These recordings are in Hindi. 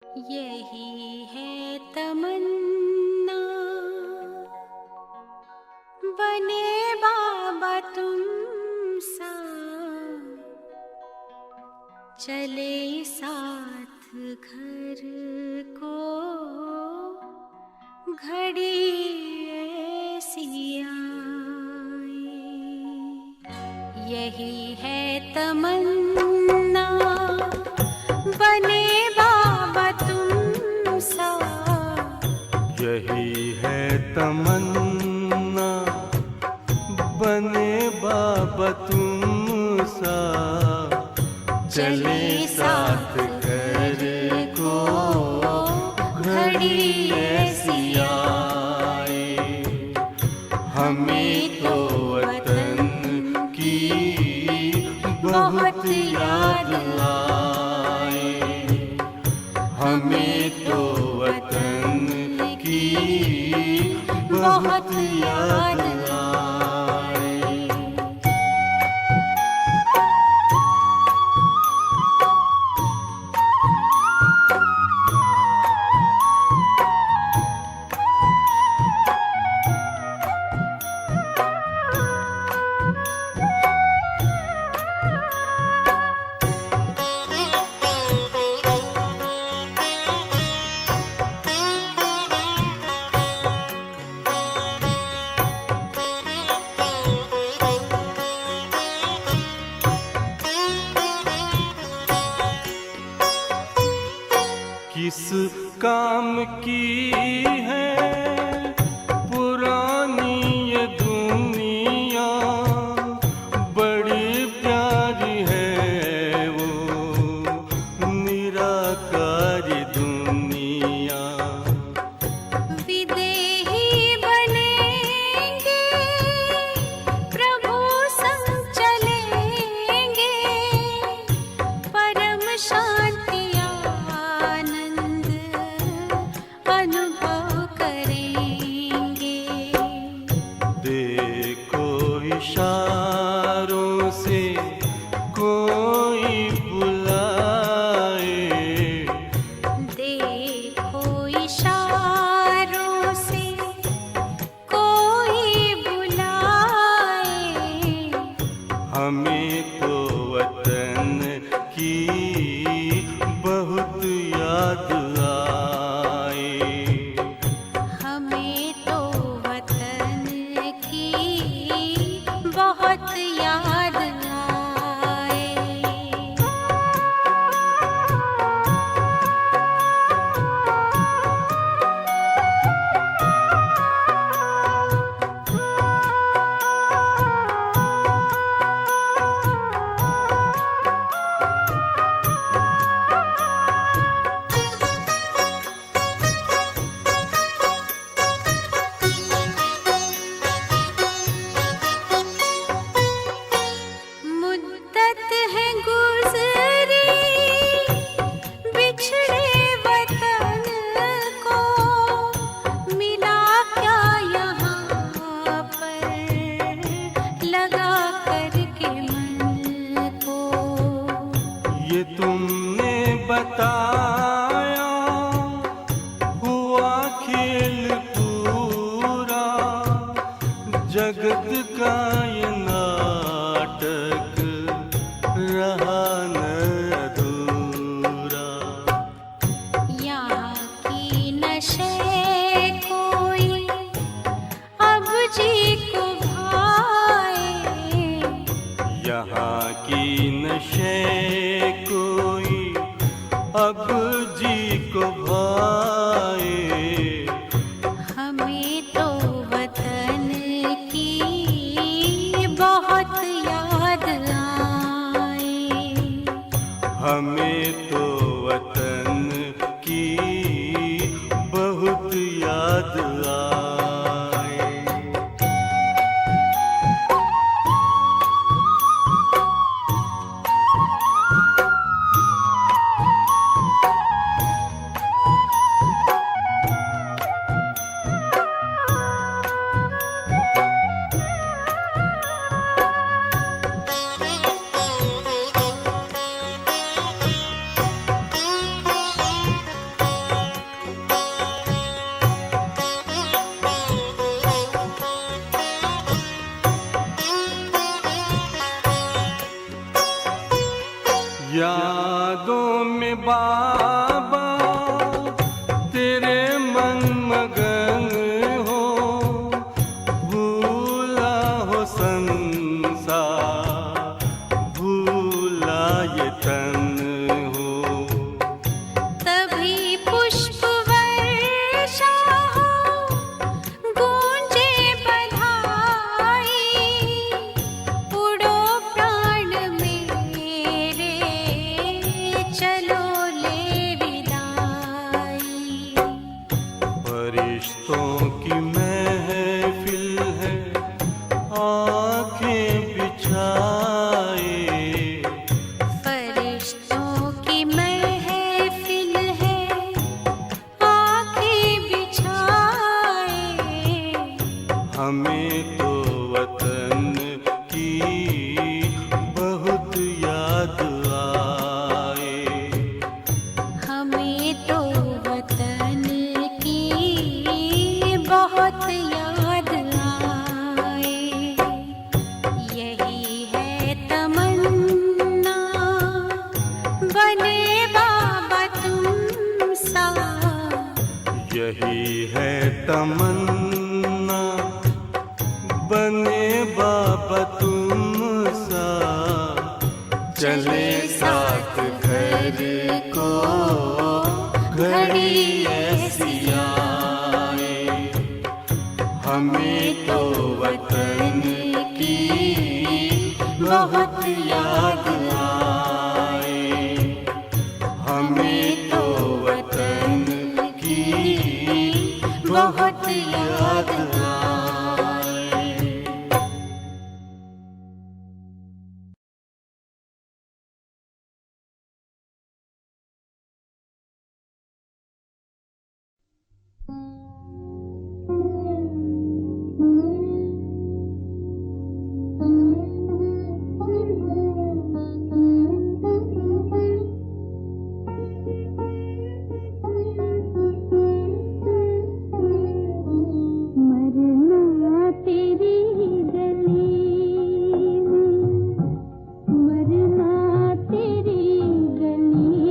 यही है तमन्ना, बने बाबा तुम सा, चले साथ घर को घड़ी ऐसी आए। यही है तमन्ना, बने बाबा तुम सा। यही है तमन्ना, बने बाबा तुम सा, चले साथ घर को घड़ी ऐसी आए। हमें तो वतन की बहुत याद आए, हमें तो वतन की बहुत याद आए। किस काम की है पुरानी ये दुनिया, बड़ी प्यारी है वो निराकारी दुनिया। विदेही बनेंगे, प्रभु संग चलेंगे, परम शांति अनुभव करेंगे। देखो इशारों से कोई बुलाए, देखो इशारों से कोई बुलाए। हमें तो वतन की बहुत याद आए, हमें तो वतन की बहुत याद आए। मुद्दत है गुज़री बिछड़े वतन को, मिला क्या यहाँ पर लगा करके मन को। ये तुमने बताया हुआ खेल पूरा, जगत का ये नाटक रहा न अधूरा। यहाँ की नशे कोई अब जी को भाए, यहाँ की नशे कोई अब जी को भाए। हमें तो वतन की बहुत याद आए, हमें तो वतन की बहुत याद आए। फरिश्तों की महफिल है, आंखें बिछाए। फरिश्तों की महफिल है, आंखें बिछाए। हमें तो वतन की बहुत याद आए। हमें तो वतन की बहुत याद आए। यही है तमन्ना, बने बाबा तुम सा। यही है तमन्ना, बने बाबा तुम सा। चले साथ घर को घड़ी ऐसी आए। हमें तो वतन की बहुत याद आए। हमें तो वतन की बहुत याद आए। मरना तेरी गली में, मरना तेरी गली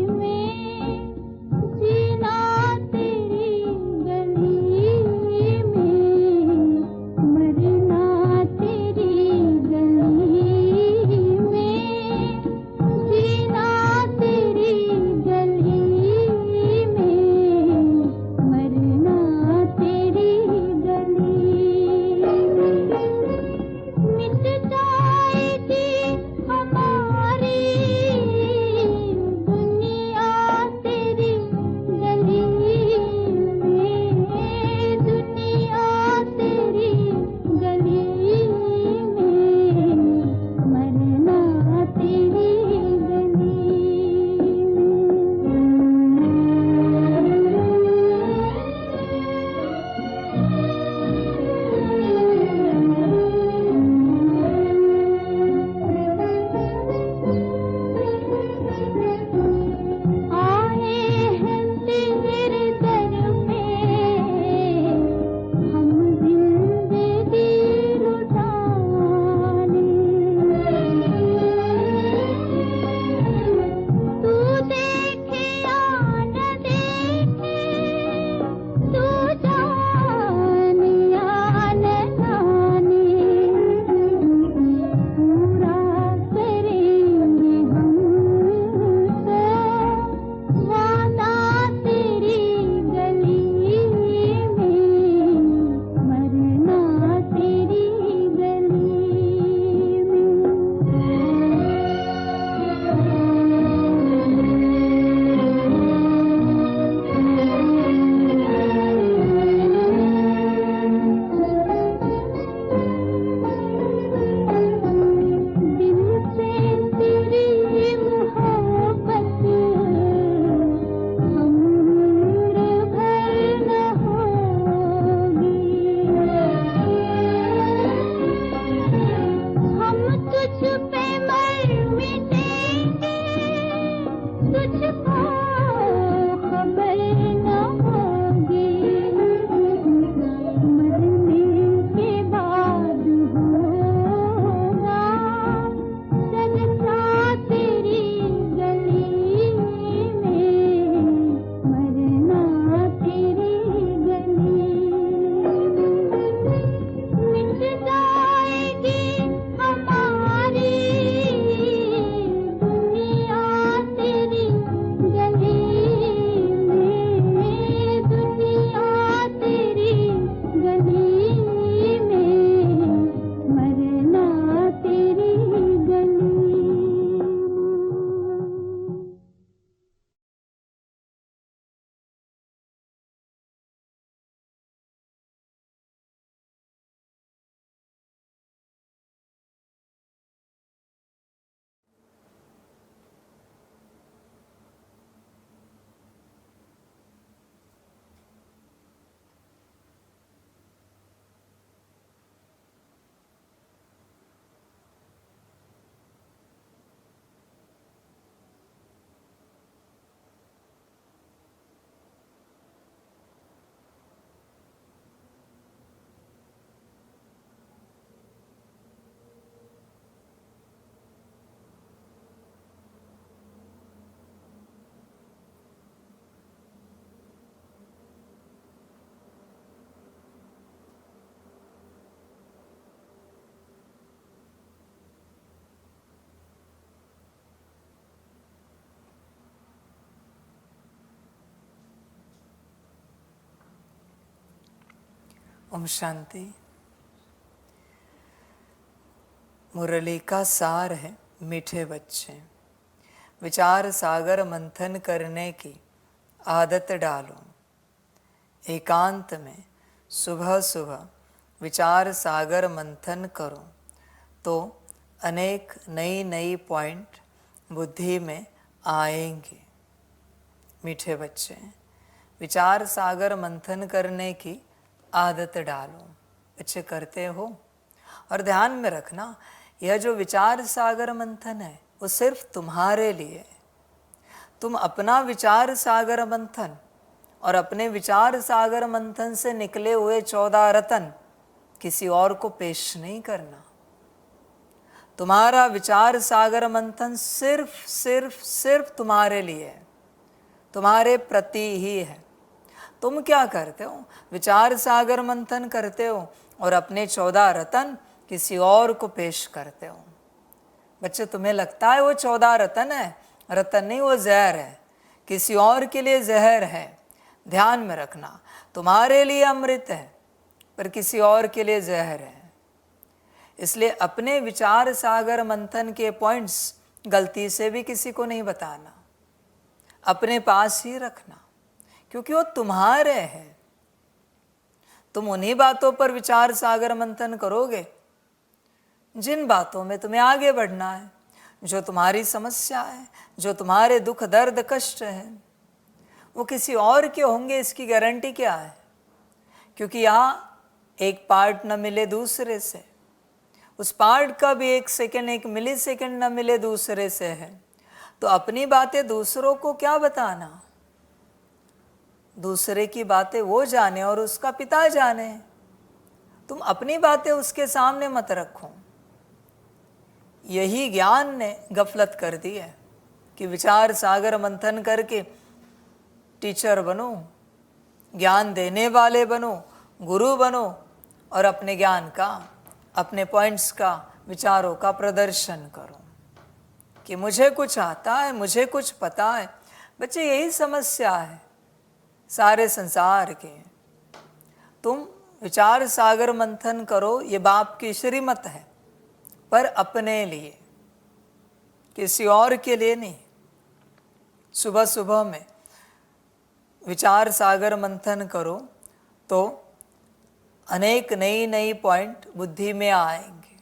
में, जीना तेरी गली में, मरना तेरी गली में, जीना तेरी गली में, मरना तेरी गली में। मिट जाएगी हमारी दुनिया तेरी गली में, दुनिया तेरी गली में, मरना तेरी आए हैं तेरे दर पे हम जिंदगी लुटाने। तू देखे या न देखे, तू जाने या न जाने, पूरा करेंगे हम वादा तेरी गली में, मरना तेरी गली में। दिल से तेरी मोहब्बत उम्र भर न होगी। हम तुझ पे मर मिटेंगे, तुझको खबर न होगी। मरने के बाद होगा जलसा तेरी गली में, मरना तेरी गली में। मिट जाएगी हमारी दुनिया तेरी गली ओम शांति। मुरली का सार है मीठे बच्चे, विचार सागर मंथन करने की आदत डालो। एकांत में सुबह सुबह विचार सागर मंथन करो तो अनेक नई नई पॉइंट बुद्धि में आएंगे। मीठे बच्चे, विचार सागर मंथन करने की आदत डालो। बच्चे करते हो? और ध्यान में रखना, यह जो विचार सागर मंथन है वो सिर्फ तुम्हारे लिए है। तुम अपना विचार सागर मंथन और अपने विचार सागर मंथन से निकले हुए 14 रत्न किसी और को पेश नहीं करना। तुम्हारा विचार सागर मंथन सिर्फ सिर्फ सिर्फ तुम्हारे लिए है, तुम्हारे प्रति ही है। तुम क्या करते हो? विचार सागर मंथन करते हो और अपने 14 रत्न किसी और को पेश करते हो। बच्चे, तुम्हें लगता है वो 14 रत्न है, रत्न नहीं, वो जहर है, किसी और के लिए जहर है। ध्यान में रखना, तुम्हारे लिए अमृत है पर किसी और के लिए जहर है। इसलिए अपने विचार सागर मंथन के पॉइंट्स गलती से भी किसी को नहीं बताना, अपने पास ही रखना, क्योंकि वो तुम्हारे हैं। तुम उन्हीं बातों पर विचार सागर मंथन करोगे जिन बातों में तुम्हें आगे बढ़ना है, जो तुम्हारी समस्या है, जो तुम्हारे दुख दर्द कष्ट है। वो किसी और के होंगे इसकी गारंटी क्या है? क्योंकि यहाँ एक पार्ट न मिले दूसरे से, उस पार्ट का भी 1 सेकंड 1 मिली सेकंड न मिले दूसरे से है। तो अपनी बातें दूसरों को क्या बताना? दूसरे की बातें वो जाने और उसका पिता जाने। तुम अपनी बातें उसके सामने मत रखो। यही ज्ञान ने गफलत कर दी है कि विचार सागर मंथन करके टीचर बनो, ज्ञान देने वाले बनो, गुरु बनो और अपने ज्ञान का, अपने पॉइंट्स का, विचारों का प्रदर्शन करो कि मुझे कुछ आता है, मुझे कुछ पता है। बच्चे, यही समस्या है सारे संसार के। तुम विचार सागर मंथन करो, ये बाप की श्रीमत है, पर अपने लिए, किसी और के लिए नहीं। सुबह सुबह में विचार सागर मंथन करो तो अनेक नई नई पॉइंट बुद्धि में आएंगे।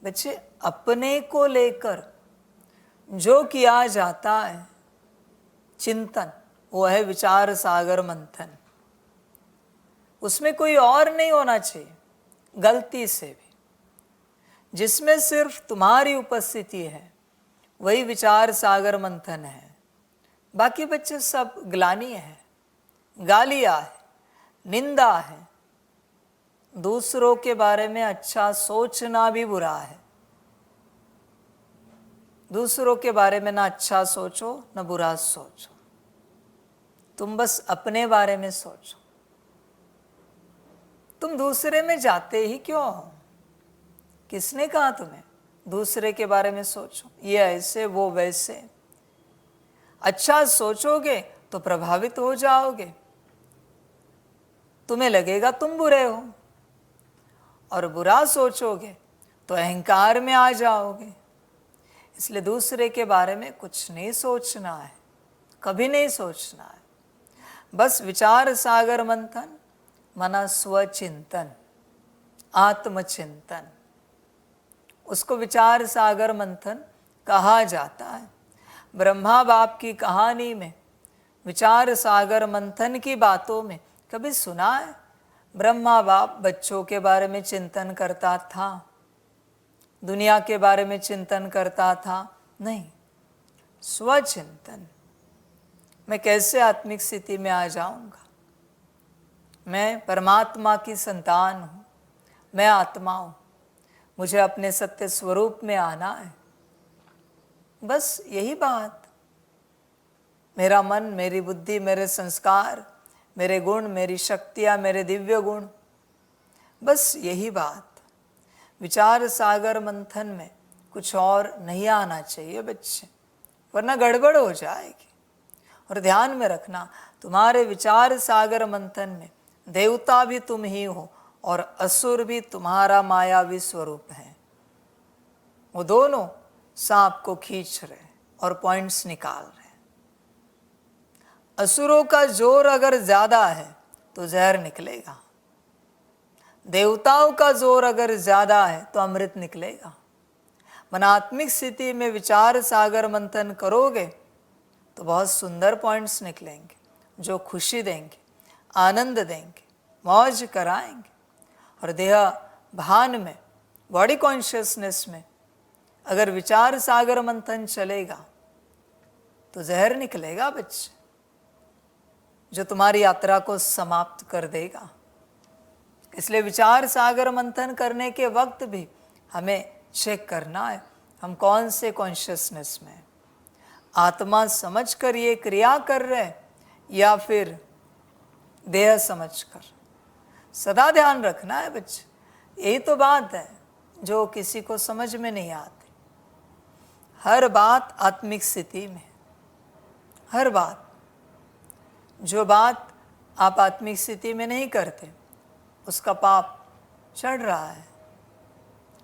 बच्चे, अपने को लेकर जो किया जाता है चिंतन, वो है विचार सागर मंथन। उसमें कोई और नहीं होना चाहिए गलती से भी। जिसमें सिर्फ तुम्हारी उपस्थिति है वही विचार सागर मंथन है। बाकी बच्चे सब ग्लानि है, गालियाँ है, निंदा है। दूसरों के बारे में अच्छा सोचना भी बुरा है। दूसरों के बारे में ना अच्छा सोचो ना बुरा सोचो, तुम बस अपने बारे में सोचो। तुम दूसरे में जाते ही क्यों हो? किसने कहा तुम्हें दूसरे के बारे में सोचो? ये ऐसे वो वैसे। अच्छा सोचोगे तो प्रभावित हो जाओगे, तुम्हें लगेगा तुम बुरे हो, और बुरा सोचोगे तो अहंकार में आ जाओगे। इसलिए दूसरे के बारे में कुछ नहीं सोचना है, कभी नहीं सोचना है। बस विचार सागर मंथन, मना स्वचिंतन, आत्मचिंतन, उसको विचार सागर मंथन कहा जाता है। ब्रह्मा बाप की कहानी में विचार सागर मंथन की बातों में कभी सुना है ब्रह्मा बाप बच्चों के बारे में चिंतन करता था, दुनिया के बारे में चिंतन करता था? नहीं, स्वचिंतन। मैं कैसे आत्मिक स्थिति में आ जाऊंगा? मैं परमात्मा की संतान हूँ, मैं आत्मा हूँ, मुझे अपने सत्य स्वरूप में आना है। बस यही बात। मेरा मन, मेरी बुद्धि, मेरे संस्कार, मेरे गुण, मेरी शक्तियाँ, मेरे दिव्य गुण, बस यही बात। विचार सागर मंथन में कुछ और नहीं आना चाहिए बच्चे, वरना गड़बड़ हो जाएगी। और ध्यान में रखना, तुम्हारे विचार सागर मंथन में देवता भी तुम ही हो और असुर भी तुम्हारा मायावी स्वरूप है। वो दोनों सांप को खींच रहे और पॉइंट्स निकाल रहे। असुरों का जोर अगर ज्यादा है तो जहर निकलेगा, देवताओं का जोर अगर ज्यादा है तो अमृत निकलेगा। मनात्मिक स्थिति में विचार सागर मंथन करोगे तो बहुत सुंदर पॉइंट्स निकलेंगे जो खुशी देंगे, आनंद देंगे, मौज कराएंगे। और देह भान में, बॉडी कॉन्शियसनेस में अगर विचार सागर मंथन चलेगा तो जहर निकलेगा बच्चे, जो तुम्हारी यात्रा को समाप्त कर देगा। इसलिए विचार सागर मंथन करने के वक्त भी हमें चेक करना है हम कौन से कॉन्शियसनेस में हैं। आत्मा समझ कर ये क्रिया कर रहे हैं या फिर देह समझ कर। सदा ध्यान रखना है बच्चे, यही तो बात है जो किसी को समझ में नहीं आती। हर बात आत्मिक स्थिति में, हर बात, जो बात आप आत्मिक स्थिति में नहीं करते उसका पाप चढ़ रहा है,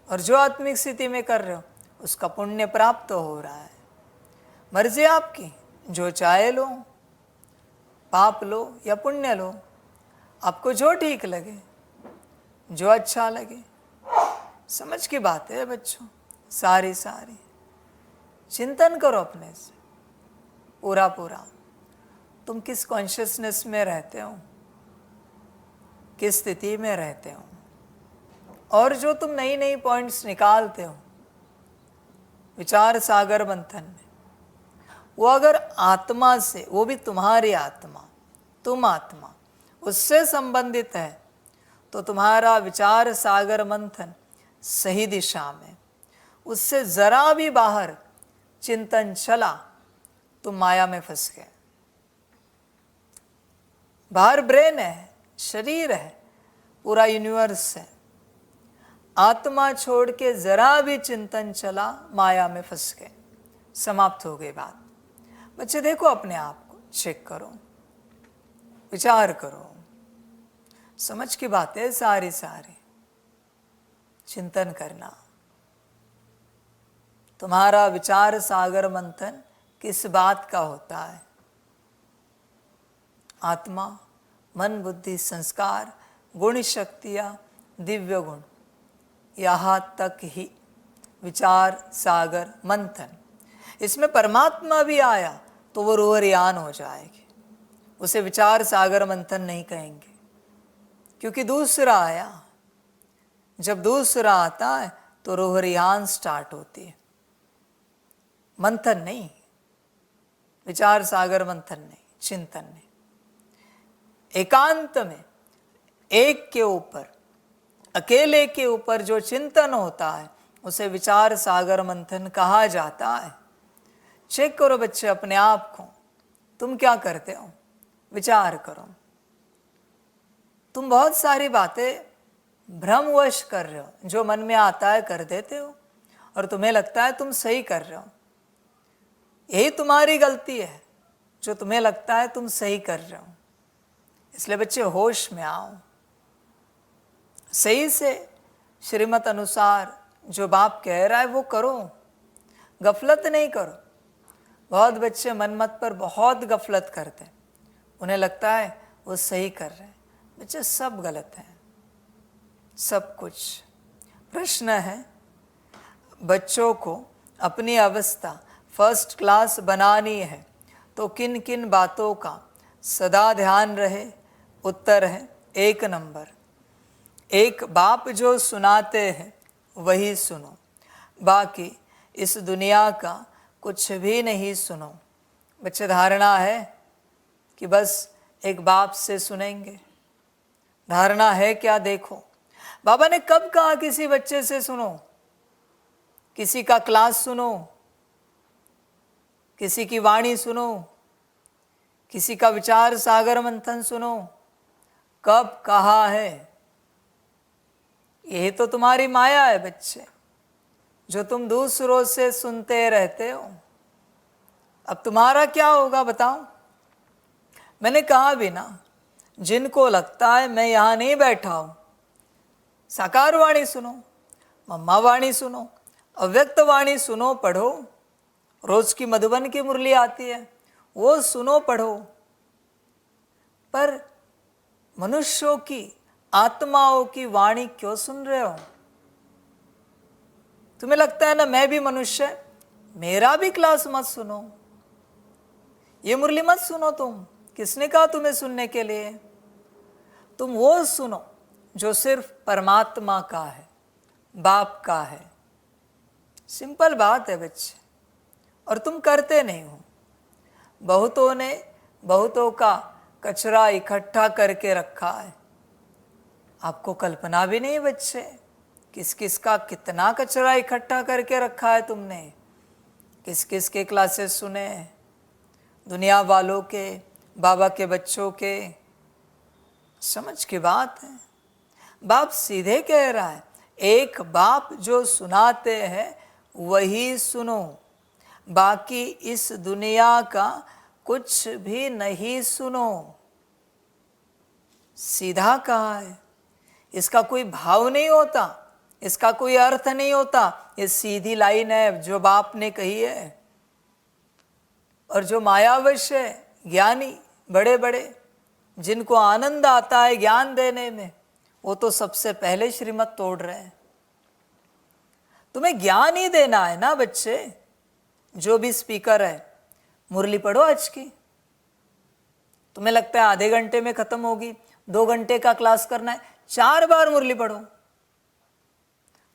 और जो आत्मिक स्थिति में कर रहे हो उसका पुण्य प्राप्त हो रहा है। मर्जी आपकी, जो चाहे लो, पाप लो या पुण्य लो, आपको जो ठीक लगे, जो अच्छा लगे। समझ की बात है बच्चों, सारी चिंतन करो अपने से पूरा। तुम किस कॉन्शियसनेस में रहते हो, किस स्थिति में रहते हो, और जो तुम नई पॉइंट्स निकालते हो विचार सागर मंथन में, वो अगर आत्मा से, वो भी तुम्हारी आत्मा, तुम आत्मा उससे संबंधित है तो तुम्हारा विचार सागर मंथन सही दिशा में। उससे जरा भी बाहर चिंतन चला तुम माया में फंस गए। बाहर ब्रेन है, शरीर है, पूरा यूनिवर्स है। आत्मा छोड़ के जरा भी चिंतन चला माया में फंस गए, समाप्त हो गई बात। बच्चे देखो अपने आप को, चेक करो, विचार करो। समझ की बातें सारी चिंतन करना। तुम्हारा विचार सागर मंथन किस बात का होता है? आत्मा, मन, बुद्धि, संस्कार, गुण, शक्तियाँ, दिव्य गुण, यहाँ तक ही विचार सागर मंथन। इसमें परमात्मा भी आया तो वो रोहरियान हो जाएगी, उसे विचार सागर मंथन नहीं कहेंगे, क्योंकि दूसरा आया। जब दूसरा आता है तो रोहरियान स्टार्ट होती है, मंथन नहीं, विचार सागर मंथन नहीं, चिंतन नहीं। एकांत में एक के ऊपर, अकेले के ऊपर जो चिंतन होता है उसे विचार सागर मंथन कहा जाता है। चेक करो बच्चे अपने आप को, तुम क्या करते हो, विचार करो। तुम बहुत सारी बातें भ्रमवश कर रहे हो, जो मन में आता है कर देते हो और तुम्हें लगता है तुम सही कर रहे हो। यही तुम्हारी गलती है, जो तुम्हें लगता है तुम सही कर रहे हो। इसलिए बच्चे होश में आओ, सही से श्रीमत अनुसार जो बाप कह रहा है वो करो, गफलत नहीं करो। बहुत बच्चे मनमत पर बहुत गफलत करते हैं, उन्हें लगता है वो सही कर रहे हैं। बच्चे सब गलत हैं, सब कुछ। प्रश्न है, बच्चों को अपनी अवस्था फर्स्ट क्लास बनानी है तो किन किन बातों का सदा ध्यान रहे? उत्तर है 1 नंबर, एक बाप जो सुनाते हैं वही सुनो, बाकी इस दुनिया का कुछ भी नहीं सुनो। बच्चे धारणा है कि बस एक बाप से सुनेंगे, धारणा है क्या? देखो बाबा ने कब कहा किसी बच्चे से सुनो? किसी का क्लास सुनो, किसी की वाणी सुनो, किसी का विचार सागर मंथन सुनो, कब कहा है? यही तो तुम्हारी माया है बच्चे, जो तुम दूसरों से सुनते रहते हो। अब तुम्हारा क्या होगा बताओ? मैंने कहा भी ना, जिनको लगता है मैं यहाँ नहीं बैठा हूँ, साकार वाणी सुनो, मम्मा वाणी सुनो, अव्यक्त वाणी सुनो, पढ़ो। रोज की मधुबन की मुरली आती है, वो सुनो, पढ़ो। पर मनुष्यों की, आत्माओं की वाणी क्यों सुन रहे हो? तुम्हें लगता है ना मैं भी मनुष्य, मेरा भी क्लास मत सुनो, ये मुरली मत सुनो। तुम किसने कहा तुम्हें सुनने के लिए? तुम वो सुनो जो सिर्फ परमात्मा का है, बाप का है। सिंपल बात है बच्चे, और तुम करते नहीं हो। बहुतों ने बहुतों का कचरा इकट्ठा करके रखा है, आपको कल्पना भी नहीं बच्चे, किस किस का कितना कचरा इकट्ठा करके रखा है तुमने। किस किस के क्लासेस सुने, दुनिया वालों के, बाबा के बच्चों के। समझ की बात है, बाप सीधे कह रहा है, एक बाप जो सुनाते हैं वही सुनो, बाकी इस दुनिया का कुछ भी नहीं सुनो। सीधा कहा है, इसका कोई भाव नहीं होता, इसका कोई अर्थ नहीं होता। ये सीधी लाइन है जो बाप ने कही है। और जो मायावश है, ज्ञानी बड़े बड़े, जिनको आनंद आता है ज्ञान देने में, वो तो सबसे पहले श्रीमत तोड़ रहे हैं। तुम्हें ज्ञान ही देना है ना बच्चे। जो भी स्पीकर है, मुरली पढ़ो आज की। तुम्हें लगता है आधे घंटे में खत्म होगी, 2 घंटे का क्लास करना है, 4 बार मुरली पढ़ो।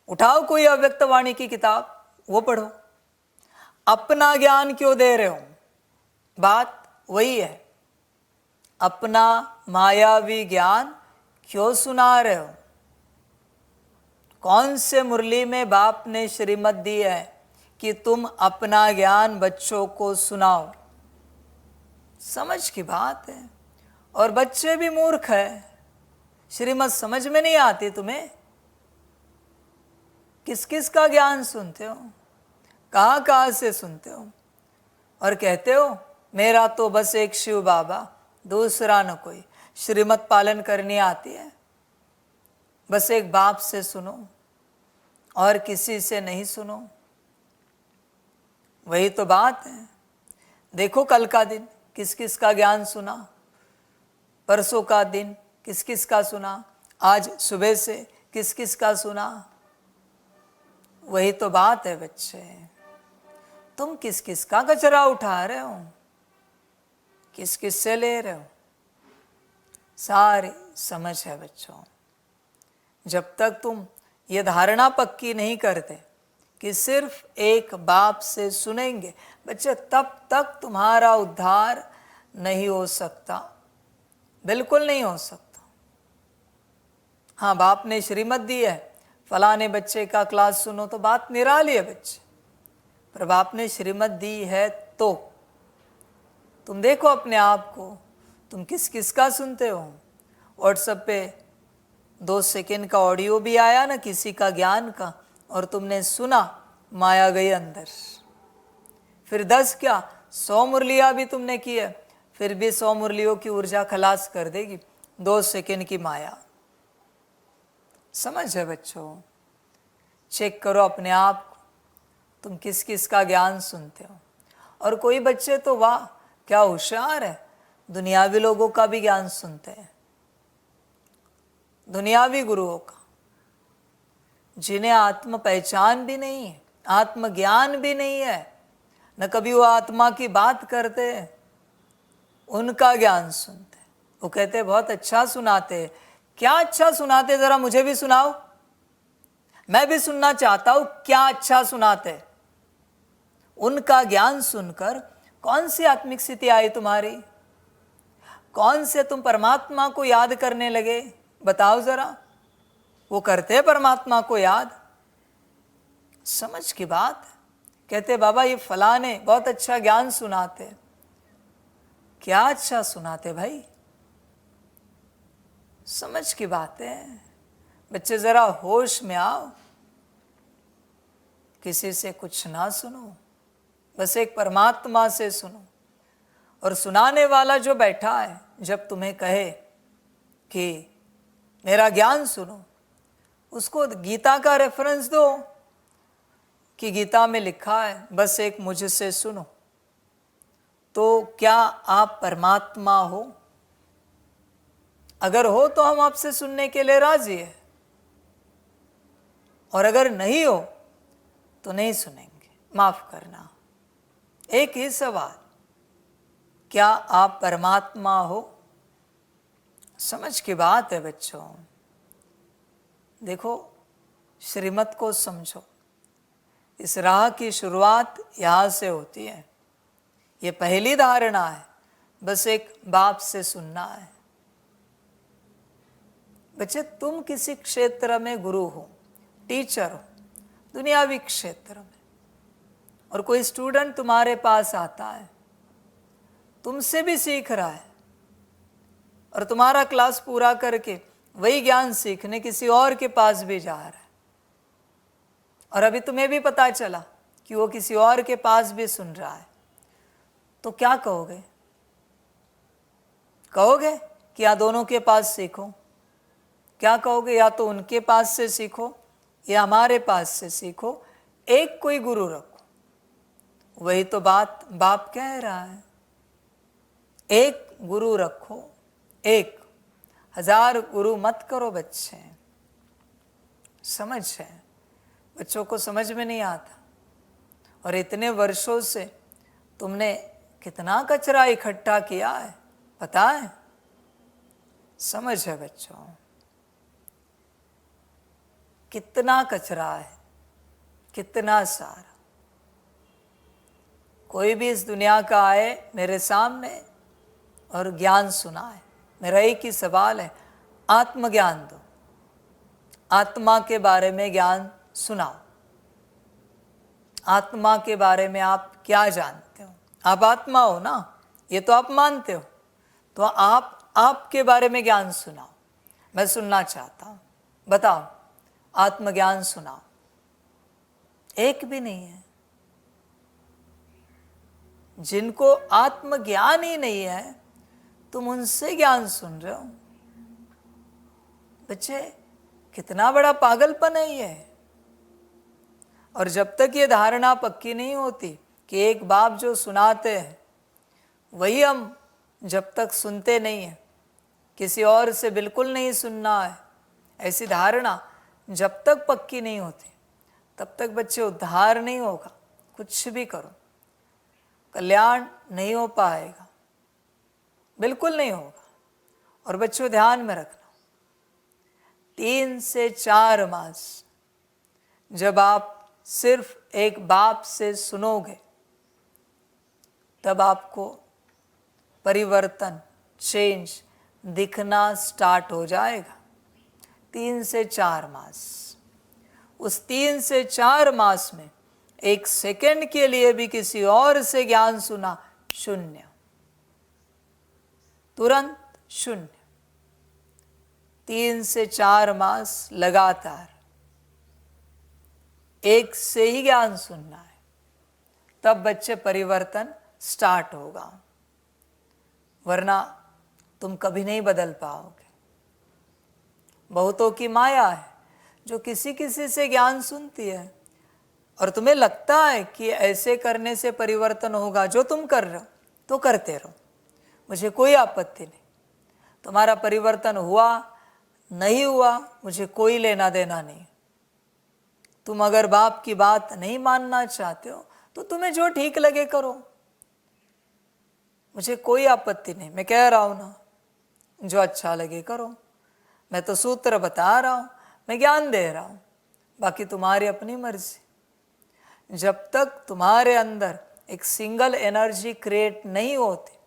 उठाओ कोई अव्यक्त वाणी की किताब, वो पढ़ो। अपना ज्ञान क्यों दे रहे हो? बात वही है, अपना मायावी ज्ञान क्यों सुना रहे हो? कौन से मुरली में बाप ने श्रीमत दी है कि तुम अपना ज्ञान बच्चों को सुनाओ? समझ की बात है। और बच्चे भी मूर्ख है, श्रीमत समझ में नहीं आती तुम्हें। किस किस का ज्ञान सुनते हो, कहाँ कहाँ से सुनते हो, और कहते हो मेरा तो बस एक शिव बाबा, दूसरा न कोई। श्रीमत पालन करनी आती है, बस एक बाप से सुनो और किसी से नहीं सुनो। वही तो बात है। देखो कल का दिन किस किस का ज्ञान सुना, परसों का दिन किस किस का सुना, आज सुबह से किस किस का सुना। वही तो बात है बच्चे, तुम किस किस का कचरा उठा रहे हो, किस किस से ले रहे हो, सारी समझ है बच्चों। जब तक तुम ये धारणा पक्की नहीं करते कि सिर्फ एक बाप से सुनेंगे बच्चे, तब तक तुम्हारा उद्धार नहीं हो सकता, बिल्कुल नहीं हो सकता। हाँ, बाप ने श्रीमत दी है, फलाने बच्चे का क्लास सुनो, तो बात निराली है बच्चे। पर बाप ने श्रीमत दी है तो तुम देखो अपने आप को, तुम किस किस का सुनते हो। व्हाट्सएप पे 2 सेकंड का ऑडियो भी आया ना किसी का ज्ञान का, और तुमने सुना, माया गई अंदर। फिर 10 क्या 100 मुरलियाँ भी तुमने की है, फिर भी 100 मुरलियों की ऊर्जा खलास कर देगी 2 सेकंड की माया। समझ है बच्चों, चेक करो अपने आप को, तुम किस किस का ज्ञान सुनते हो। और कोई बच्चे तो वाह क्या होशियार है, दुनियावी लोगों का भी ज्ञान सुनते हैं, दुनियावी गुरुओं का, जिन्हें आत्म पहचान भी नहीं है, आत्मज्ञान भी नहीं है, न कभी वो आत्मा की बात करते हैं, उनका ज्ञान सुनते। वो कहते बहुत अच्छा सुनाते। क्या अच्छा सुनाते, जरा मुझे भी सुनाओ, मैं भी सुनना चाहता हूं, क्या अच्छा सुनाते। उनका ज्ञान सुनकर कौन सी आत्मिक स्थिति आई तुम्हारी, कौन से तुम परमात्मा को याद करने लगे, बताओ जरा। वो करते परमात्मा को याद, समझ की बात है। कहते बाबा ये फलाने बहुत अच्छा ज्ञान सुनाते। क्या अच्छा सुनाते भाई, समझ की बात है। बच्चे जरा होश में आओ, किसी से कुछ ना सुनो, बस एक परमात्मा से सुनो। और सुनाने वाला जो बैठा है, जब तुम्हें कहे कि मेरा ज्ञान सुनो, उसको गीता का रेफरेंस दो कि गीता में लिखा है बस एक मुझसे सुनो। तो क्या आप परमात्मा हो? अगर हो तो हम आपसे सुनने के लिए राजी है, और अगर नहीं हो तो नहीं सुनेंगे। माफ करना, एक ही सवाल, क्या आप परमात्मा हो? समझ की बात है बच्चों। देखो, श्रीमत को समझो। इस राह की शुरुआत यहाँ से होती है। ये पहली धारणा है, बस एक बाप से सुनना है। बच्चे, तुम किसी क्षेत्र में गुरु हो, टीचर हो, दुनियावी क्षेत्र में, और कोई स्टूडेंट तुम्हारे पास आता है, तुमसे भी सीख रहा है, और तुम्हारा क्लास पूरा करके वही ज्ञान सीखने किसी और के पास भी जा रहा है, और अभी तुम्हें भी पता चला कि वो किसी और के पास भी सुन रहा है, तो क्या कहोगे? कहोगे कि या दोनों के पास सीखो? क्या कहोगे? या तो उनके पास से सीखो या हमारे पास से सीखो, एक कोई गुरु रखो। वही तो बात बाप कह रहा है, एक गुरु रखो, एक, 1000 गुरु मत करो बच्चे। समझ है? बच्चों को समझ में नहीं आता, और इतने वर्षों से तुमने कितना कचरा इकट्ठा किया है, पता है? समझ है बच्चों? कितना कचरा है, कितना सारा। कोई भी इस दुनिया का आए मेरे सामने और ज्ञान सुनाए, मेरा एक ही सवाल है, आत्मज्ञान दो, आत्मा के बारे में ज्ञान सुनाओ। आत्मा के बारे में आप क्या जानते हो? आप आत्मा हो ना, ये तो आप मानते हो, तो आपके बारे में ज्ञान सुनाओ। मैं सुनना चाहता हूँ, बताओ, आत्मज्ञान सुनाओ। एक भी नहीं है। जिनको आत्मज्ञान ही नहीं है, तुम उनसे ज्ञान सुन रहे हो। बच्चे, कितना बड़ा पागलपन है ये। और जब तक ये धारणा पक्की नहीं होती कि एक बाप जो सुनाते हैं वही हम जब तक सुनते नहीं हैं, किसी और से बिल्कुल नहीं सुनना है, ऐसी धारणा जब तक पक्की नहीं होती तब तक बच्चे उद्धार नहीं होगा। कुछ भी करो, कल्याण नहीं हो पाएगा, बिल्कुल नहीं होगा। और बच्चों, ध्यान में रखना, 3 से 4 मास जब आप सिर्फ एक बाप से सुनोगे, तब आपको परिवर्तन, चेंज दिखना स्टार्ट हो जाएगा। 3 से 4 मास। उस 3 से 4 मास में 1 सेकंड के लिए भी किसी और से ज्ञान सुना, शून्य, तुरंत शून्य। 3 से 4 मास लगातार एक से ही ज्ञान सुनना है, तब बच्चे परिवर्तन स्टार्ट होगा, वरना तुम कभी नहीं बदल पाओगे। बहुतों की माया है जो किसी किसी से ज्ञान सुनती है, और तुम्हें लगता है कि ऐसे करने से परिवर्तन होगा। जो तुम कर रहे हो तो करते रहो, मुझे कोई आपत्ति नहीं। तुम्हारा परिवर्तन हुआ नहीं हुआ मुझे कोई लेना देना नहीं। तुम अगर बाप की बात नहीं मानना चाहते हो तो तुम्हें जो ठीक लगे करो, मुझे कोई आपत्ति नहीं। मैं कह रहा हूं ना, जो अच्छा लगे करो। मैं तो सूत्र बता रहा हूं, मैं ज्ञान दे रहा हूं, बाकी तुम्हारी अपनी मर्जी। जब तक तुम्हारे अंदर एक सिंगल एनर्जी क्रिएट नहीं होती,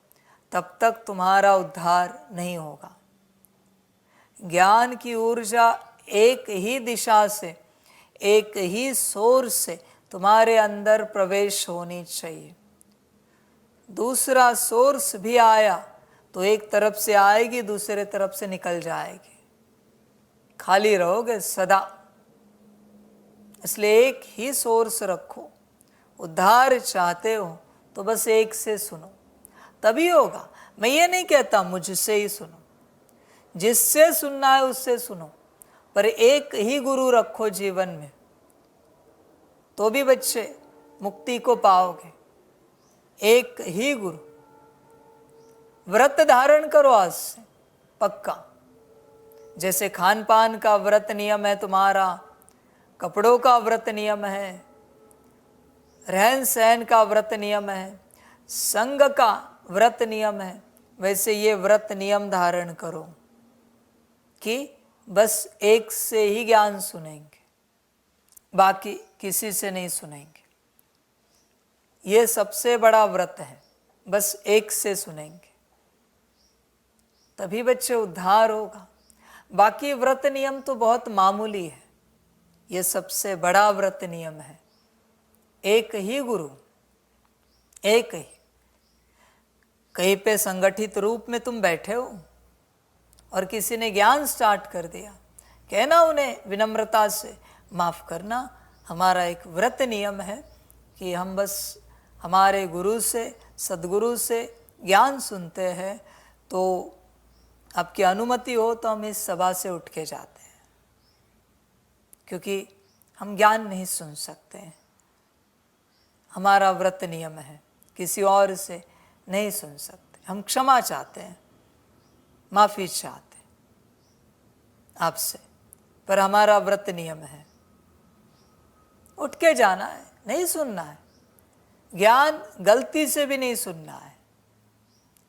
तब तक तुम्हारा उद्धार नहीं होगा। ज्ञान की ऊर्जा एक ही दिशा से, एक ही सोर्स से तुम्हारे अंदर प्रवेश होनी चाहिए। दूसरा सोर्स भी आया तो एक तरफ से आएगी, दूसरे तरफ से निकल जाएगी, खाली रहोगे सदा। इसलिए एक ही सोर्स रखो। उद्धार चाहते हो तो बस एक से सुनो, तभी होगा। मैं ये नहीं कहता मुझसे ही सुनो। जिससे सुनना है उससे सुनो, पर एक ही गुरु रखो जीवन में, तो भी बच्चे मुक्ति को पाओगे। एक ही गुरु। व्रत धारण करो आज से पक्का। जैसे खान पान का व्रत नियम है तुम्हारा, कपड़ों का व्रत नियम है, रहन सहन का व्रत नियम है, संग का व्रत नियम है, वैसे ये व्रत नियम धारण करो कि बस एक से ही ज्ञान सुनेंगे, बाकी किसी से नहीं सुनेंगे। ये सबसे बड़ा व्रत है, बस एक से सुनेंगे, तभी बच्चे उद्धार होगा। बाकी व्रत नियम तो बहुत मामूली है, ये सबसे बड़ा व्रत नियम है। एक ही गुरु, एक ही। कहीं पे संगठित रूप में तुम बैठे हो और किसी ने ज्ञान स्टार्ट कर दिया, कहना उन्हें विनम्रता से, माफ करना, हमारा एक व्रत नियम है कि हम बस हमारे गुरु से, सदगुरु से ज्ञान सुनते हैं, तो आपकी अनुमति हो तो हम इस सभा से उठ के जाते हैं, क्योंकि हम ज्ञान नहीं सुन सकते हैं। हमारा व्रत नियम है, किसी और से नहीं सुन सकते। हम क्षमा चाहते हैं, माफ़ी चाहते हैं आपसे, पर हमारा व्रत नियम है, उठ के जाना है, नहीं सुनना है। ज्ञान गलती से भी नहीं सुनना है,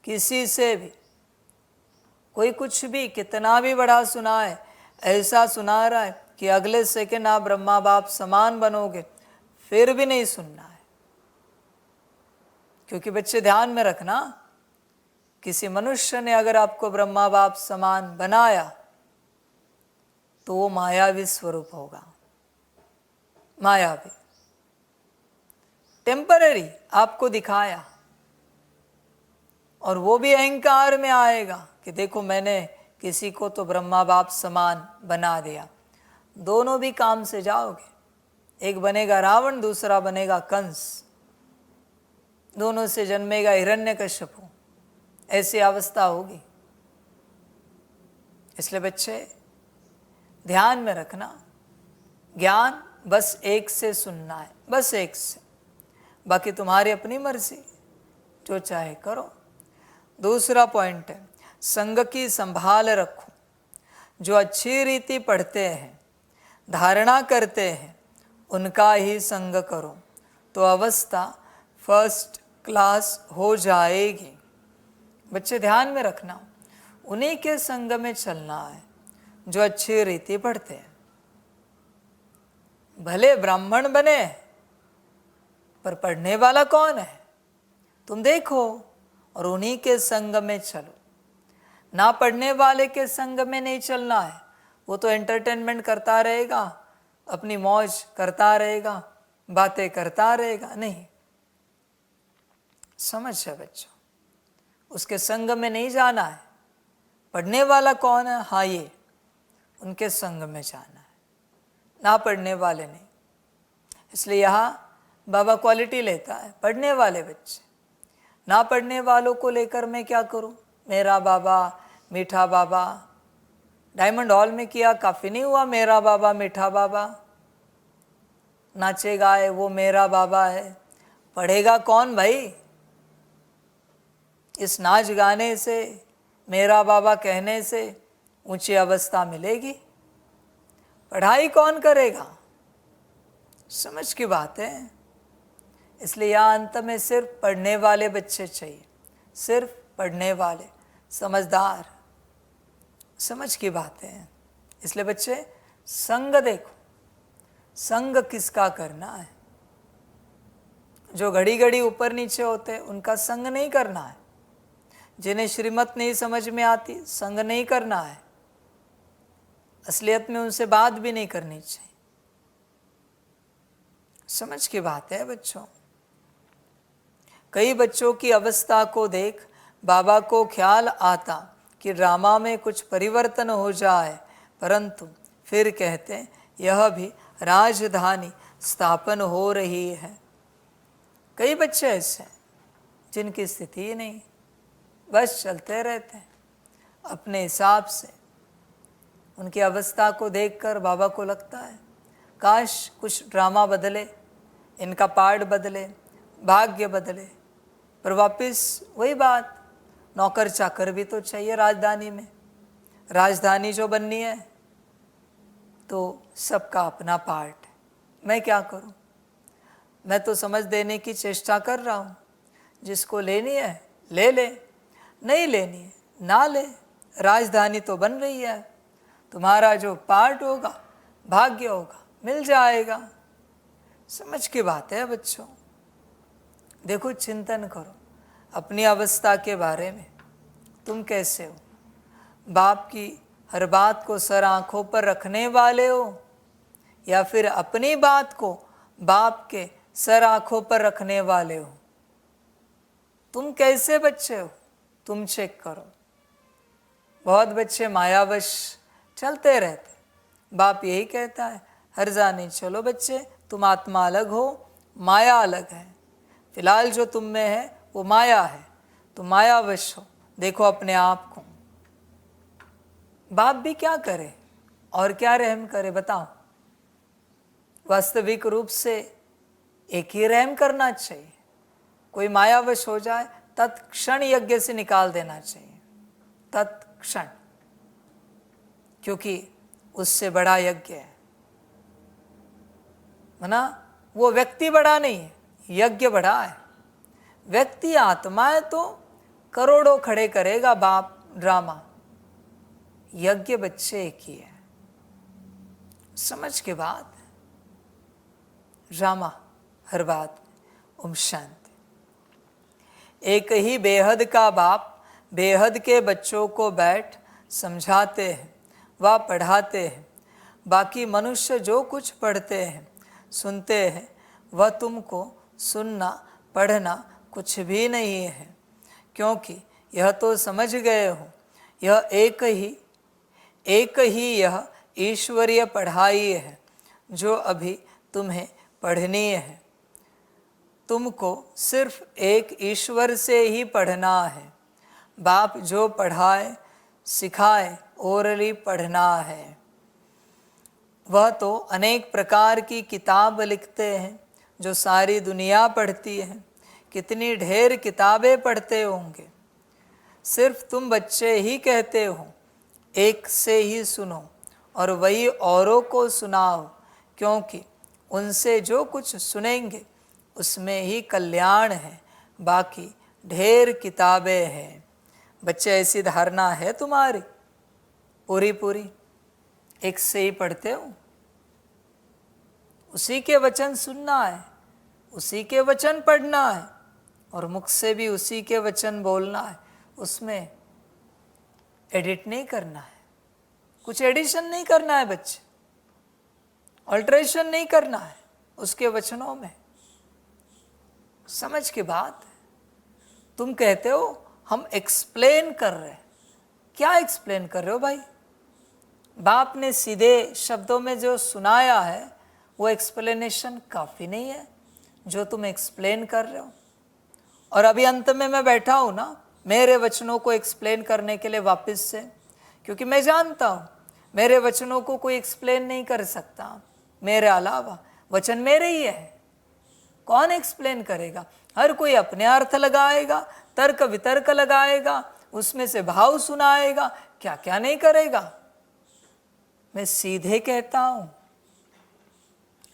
किसी से भी। कोई कुछ भी कितना भी बड़ा सुनाए, ऐसा सुना रहा है कि अगले सेकंड आप ब्रह्मा बाप समान बनोगे, फिर भी नहीं सुनना है। क्योंकि बच्चे ध्यान में रखना, किसी मनुष्य ने अगर आपको ब्रह्मा बाप समान बनाया तो वो मायावी स्वरूप होगा, मायावी, टेम्पररी आपको दिखाया, और वो भी अहंकार में आएगा कि देखो मैंने किसी को तो ब्रह्मा बाप समान बना दिया। दोनों भी काम से जाओगे, एक बनेगा रावण, दूसरा बनेगा कंस, दोनों से जन्मेगा हिरण्यकश्यपु, ऐसी अवस्था होगी। इसलिए बच्चे ध्यान में रखना, ज्ञान बस एक से सुनना है, बस एक से, बाकी तुम्हारी अपनी मर्जी, जो चाहे करो। दूसरा पॉइंट है, संग की संभाल रखो। जो अच्छी रीति पढ़ते हैं, धारणा करते हैं, उनका ही संग करो, तो अवस्था फर्स्ट क्लास हो जाएगी। बच्चे ध्यान में रखना, उन्हीं के संग में चलना है जो अच्छी रीति पढ़ते हैं। भले ब्राह्मण बने, पर पढ़ने वाला कौन है तुम देखो, और उन्हीं के संग में चलो। ना पढ़ने वाले के संग में नहीं चलना है, वो तो एंटरटेनमेंट करता रहेगा, अपनी मौज करता रहेगा, बातें करता रहेगा। नहीं, समझ है बच्चों, उसके संग में नहीं जाना है। पढ़ने वाला कौन है? हाँ, ये उनके संग में जाना है, ना पढ़ने वाले नहीं। इसलिए यहाँ बाबा क्वालिटी लेता है, पढ़ने वाले बच्चे। ना पढ़ने वालों को लेकर मैं क्या करूं? मेरा बाबा, मीठा बाबा। डायमंड हॉल में किया, काफ़ी नहीं हुआ मेरा बाबा, मीठा बाबा। नाचे गाए वो मेरा बाबा है, पढ़ेगा कौन भाई? इस नाच गाने से, मेरा बाबा कहने से ऊंची अवस्था मिलेगी? पढ़ाई कौन करेगा? समझ की बात है। इसलिए यहाँ अंत में सिर्फ पढ़ने वाले बच्चे चाहिए, सिर्फ पढ़ने वाले, समझदार। समझ की बात है। इसलिए बच्चे संग देखो, संग किसका करना है। जो घड़ी घड़ी ऊपर नीचे होते उनका संग नहीं करना है। जिन्हें श्रीमत नहीं समझ में आती, संग नहीं करना है। असलियत में उनसे बात भी नहीं करनी चाहिए। समझ की बात है बच्चों। कई बच्चों की अवस्था को देख बाबा को ख्याल आता कि ड्रामा में कुछ परिवर्तन हो जाए, परंतु फिर कहते यह भी राजधानी स्थापन हो रही है। कई बच्चे ऐसे हैं जिनकी स्थिति ही नहीं, बस चलते रहते हैं अपने हिसाब से। उनकी अवस्था को देखकर बाबा को लगता है काश कुछ ड्रामा बदले, इनका पार्ट बदले, भाग्य बदले। पर वापस वही बात, नौकर चाकर भी तो चाहिए राजधानी में। राजधानी जो बननी है तो सबका अपना पार्ट है। मैं क्या करूं? मैं तो समझ देने की चेष्टा कर रहा हूं। जिसको लेनी है ले ले, नहीं लेनी है ना ले। राजधानी तो बन रही है, तुम्हारा जो पार्ट होगा, भाग्य होगा, मिल जाएगा। समझ की बात है बच्चों। देखो, चिंतन करो अपनी अवस्था के बारे में। तुम कैसे हो? बाप की हर बात को सर आंखों पर रखने वाले हो, या फिर अपनी बात को बाप के सर आंखों पर रखने वाले हो? तुम कैसे बच्चे हो? तुम चेक करो। बहुत बच्चे मायावश चलते रहते। बाप यही कहता है, हर जाने चलो बच्चे, तुम आत्मा अलग हो, माया अलग है। फिलहाल जो तुम में है वो माया है, तुम मायावश हो। देखो अपने आप को। बाप भी क्या करे और क्या रहम करे बताओ? वास्तविक रूप से एक ही रहम करना चाहिए। कोई मायावश हो जाए तत्क्षण यज्ञ से निकाल देना चाहिए, तत्क्षण, क्योंकि उससे बड़ा यज्ञ है ना। वो व्यक्ति बड़ा नहीं है, यज्ञ बड़ा है। व्यक्ति आत्मा है तो करोड़ों खड़े करेगा बाप ड्रामा। यज्ञ बच्चे एक ही है। समझ के बाद ड्रामा हर बात। ओम शांति। एक ही बेहद का बाप बेहद के बच्चों को बैठ समझाते हैं व पढ़ाते हैं। बाकी मनुष्य जो कुछ पढ़ते हैं सुनते हैं वह तुमको सुनना पढ़ना कुछ भी नहीं है, क्योंकि यह तो समझ गए हो यह एक ही यह ईश्वरीय पढ़ाई है जो अभी तुम्हें पढ़नी है। तुमको सिर्फ एक ईश्वर से ही पढ़ना है। बाप जो पढ़ाए सिखाए ओरली पढ़ना है। वह तो अनेक प्रकार की किताब लिखते हैं जो सारी दुनिया पढ़ती है। कितनी ढेर किताबें पढ़ते होंगे। सिर्फ तुम बच्चे ही कहते हो एक से ही सुनो और वही औरों को सुनाओ, क्योंकि उनसे जो कुछ सुनेंगे उसमें ही कल्याण है। बाकी ढेर किताबें हैं। बच्चे, ऐसी धारणा है तुम्हारी पूरी? एक से ही पढ़ते हो, उसी के वचन सुनना है, उसी के वचन पढ़ना है और मुख से भी उसी के वचन बोलना है। उसमें एडिट नहीं करना है, कुछ एडिशन नहीं करना है बच्चे, अल्टरेशन नहीं करना है उसके वचनों में। समझ की बात है। तुम कहते हो हम एक्सप्लेन कर रहे हैं। क्या एक्सप्लेन कर रहे हो भाई? बाप ने सीधे शब्दों में जो सुनाया है वो एक्सप्लेनेशन काफ़ी नहीं है जो तुम एक्सप्लेन कर रहे हो। और अभी अंत में मैं बैठा हूँ ना मेरे वचनों को एक्सप्लेन करने के लिए वापस से, क्योंकि मैं जानता हूँ मेरे वचनों को कोई एक्सप्लेन नहीं कर सकता मेरे अलावा। वचन मेरे ही है, कौन एक्सप्लेन करेगा? हर कोई अपने अर्थ लगाएगा, तर्क वितर्क लगाएगा, उसमें से भाव सुनाएगा, क्या क्या नहीं करेगा। मैं सीधे कहता हूँ,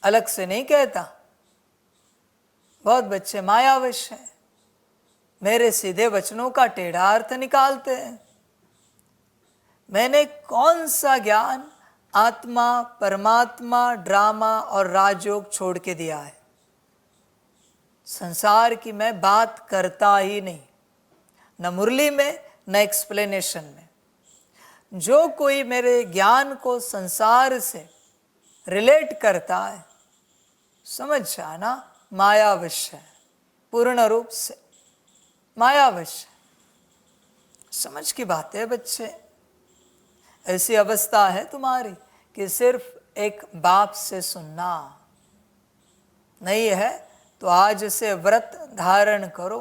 अलग से नहीं कहता। बहुत बच्चे मायावश हैं, मेरे सीधे वचनों का टेढ़ा अर्थ निकालते हैं। मैंने कौन सा ज्ञान आत्मा परमात्मा ड्रामा और राजयोग छोड़ के दिया है? संसार की मैं बात करता ही नहीं, न मुरली में न एक्सप्लेनेशन में। जो कोई मेरे ज्ञान को संसार से रिलेट करता है, समझ जाना मायावश है, पूर्ण रूप से मायावश है। समझ की बात है बच्चे। ऐसी अवस्था है तुम्हारी कि सिर्फ एक बाप से सुनना नहीं है तो आज से व्रत धारण करो।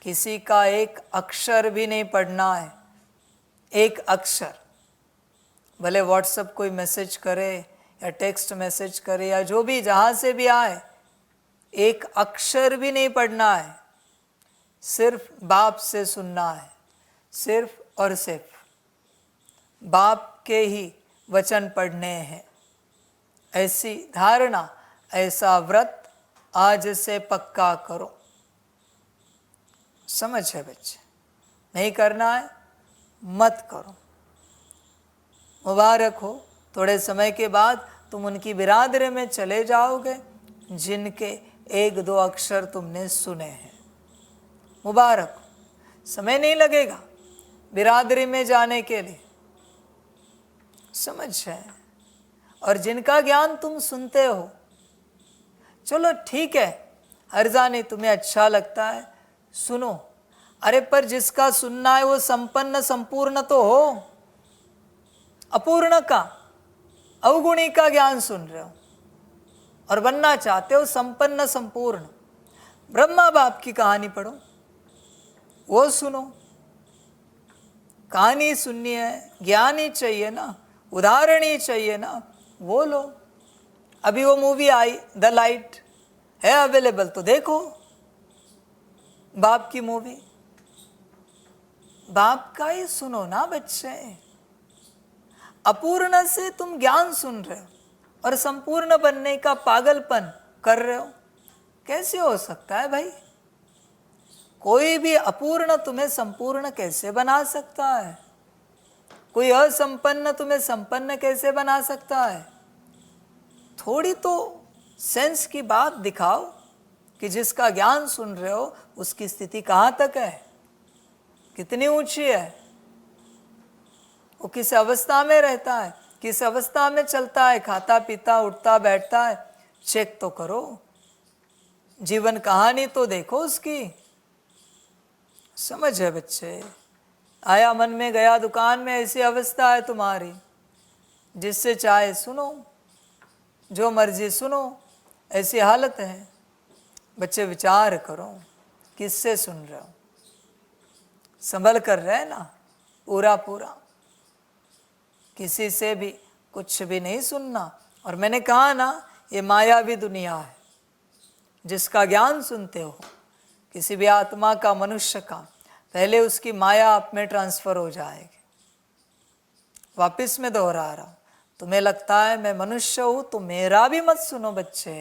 किसी का एक अक्षर भी नहीं पढ़ना है, एक अक्षर। भले व्हाट्सएप कोई मैसेज करे या टेक्स्ट मैसेज करे या जो भी जहाँ से भी आए, एक अक्षर भी नहीं पढ़ना है, सिर्फ बाप से सुनना है, सिर्फ और सिर्फ बाप के ही वचन पढ़ने हैं। ऐसी धारणा, ऐसा व्रत आज से पक्का करो। समझ है बच्चे? नहीं करना है मत करो। मुबारक हो, थोड़े समय के बाद तुम उनकी बिरादरी में चले जाओगे जिनके 1-2 अक्षर तुमने सुने हैं। मुबारक हो, समय नहीं लगेगा बिरादरी में जाने के लिए। समझ है? और जिनका ज्ञान तुम सुनते हो, चलो ठीक है, हर्जा नहीं, तुम्हें अच्छा लगता है सुनो। अरे पर जिसका सुनना है वो संपन्न संपूर्ण तो हो, अपूर्ण का, अवगुणी का ज्ञान सुन रहे हो और बनना चाहते हो संपन्न संपूर्ण। ब्रह्मा बाप की कहानी पढ़ो, वो सुनो। कहानी सुननी है, ज्ञान ही चाहिए ना, उदाहरण ही चाहिए ना, वो लो। अभी वो मूवी आई द लाइट, है अवेलेबल तो देखो, बाप की मूवी। बाप का ही सुनो ना बच्चे। अपूर्ण से तुम ज्ञान सुन रहे हो और संपूर्ण बनने का पागलपन कर रहे हो, कैसे हो सकता है भाई? कोई भी अपूर्ण तुम्हें संपूर्ण कैसे बना सकता है? कोई असंपन्न तुम्हें संपन्न कैसे बना सकता है? थोड़ी तो सेंस की बात दिखाओ कि जिसका ज्ञान सुन रहे हो उसकी स्थिति कहाँ तक है, कितनी ऊंची है, वो किस अवस्था में रहता है, किस अवस्था में चलता है, खाता पीता उठता बैठता है, चेक तो करो। जीवन कहानी तो देखो उसकी। समझ है बच्चे? आया मन में, गया दुकान में, ऐसी अवस्था है तुम्हारी। जिससे चाहे सुनो, जो मर्जी सुनो, ऐसी हालत है। बच्चे विचार करो, किससे सुन रहे हो? संभल कर रहे ना पूरा पूरा, किसी से भी कुछ भी नहीं सुनना। और मैंने कहा ना, ये मायावी दुनिया है। जिसका ज्ञान सुनते हो, किसी भी आत्मा का, मनुष्य का, पहले उसकी माया आप में ट्रांसफर हो जाएगी। वापिस मैं दोहरा रहा हूँ, तुम्हें लगता है मैं मनुष्य हूँ तो मेरा भी मत सुनो बच्चे।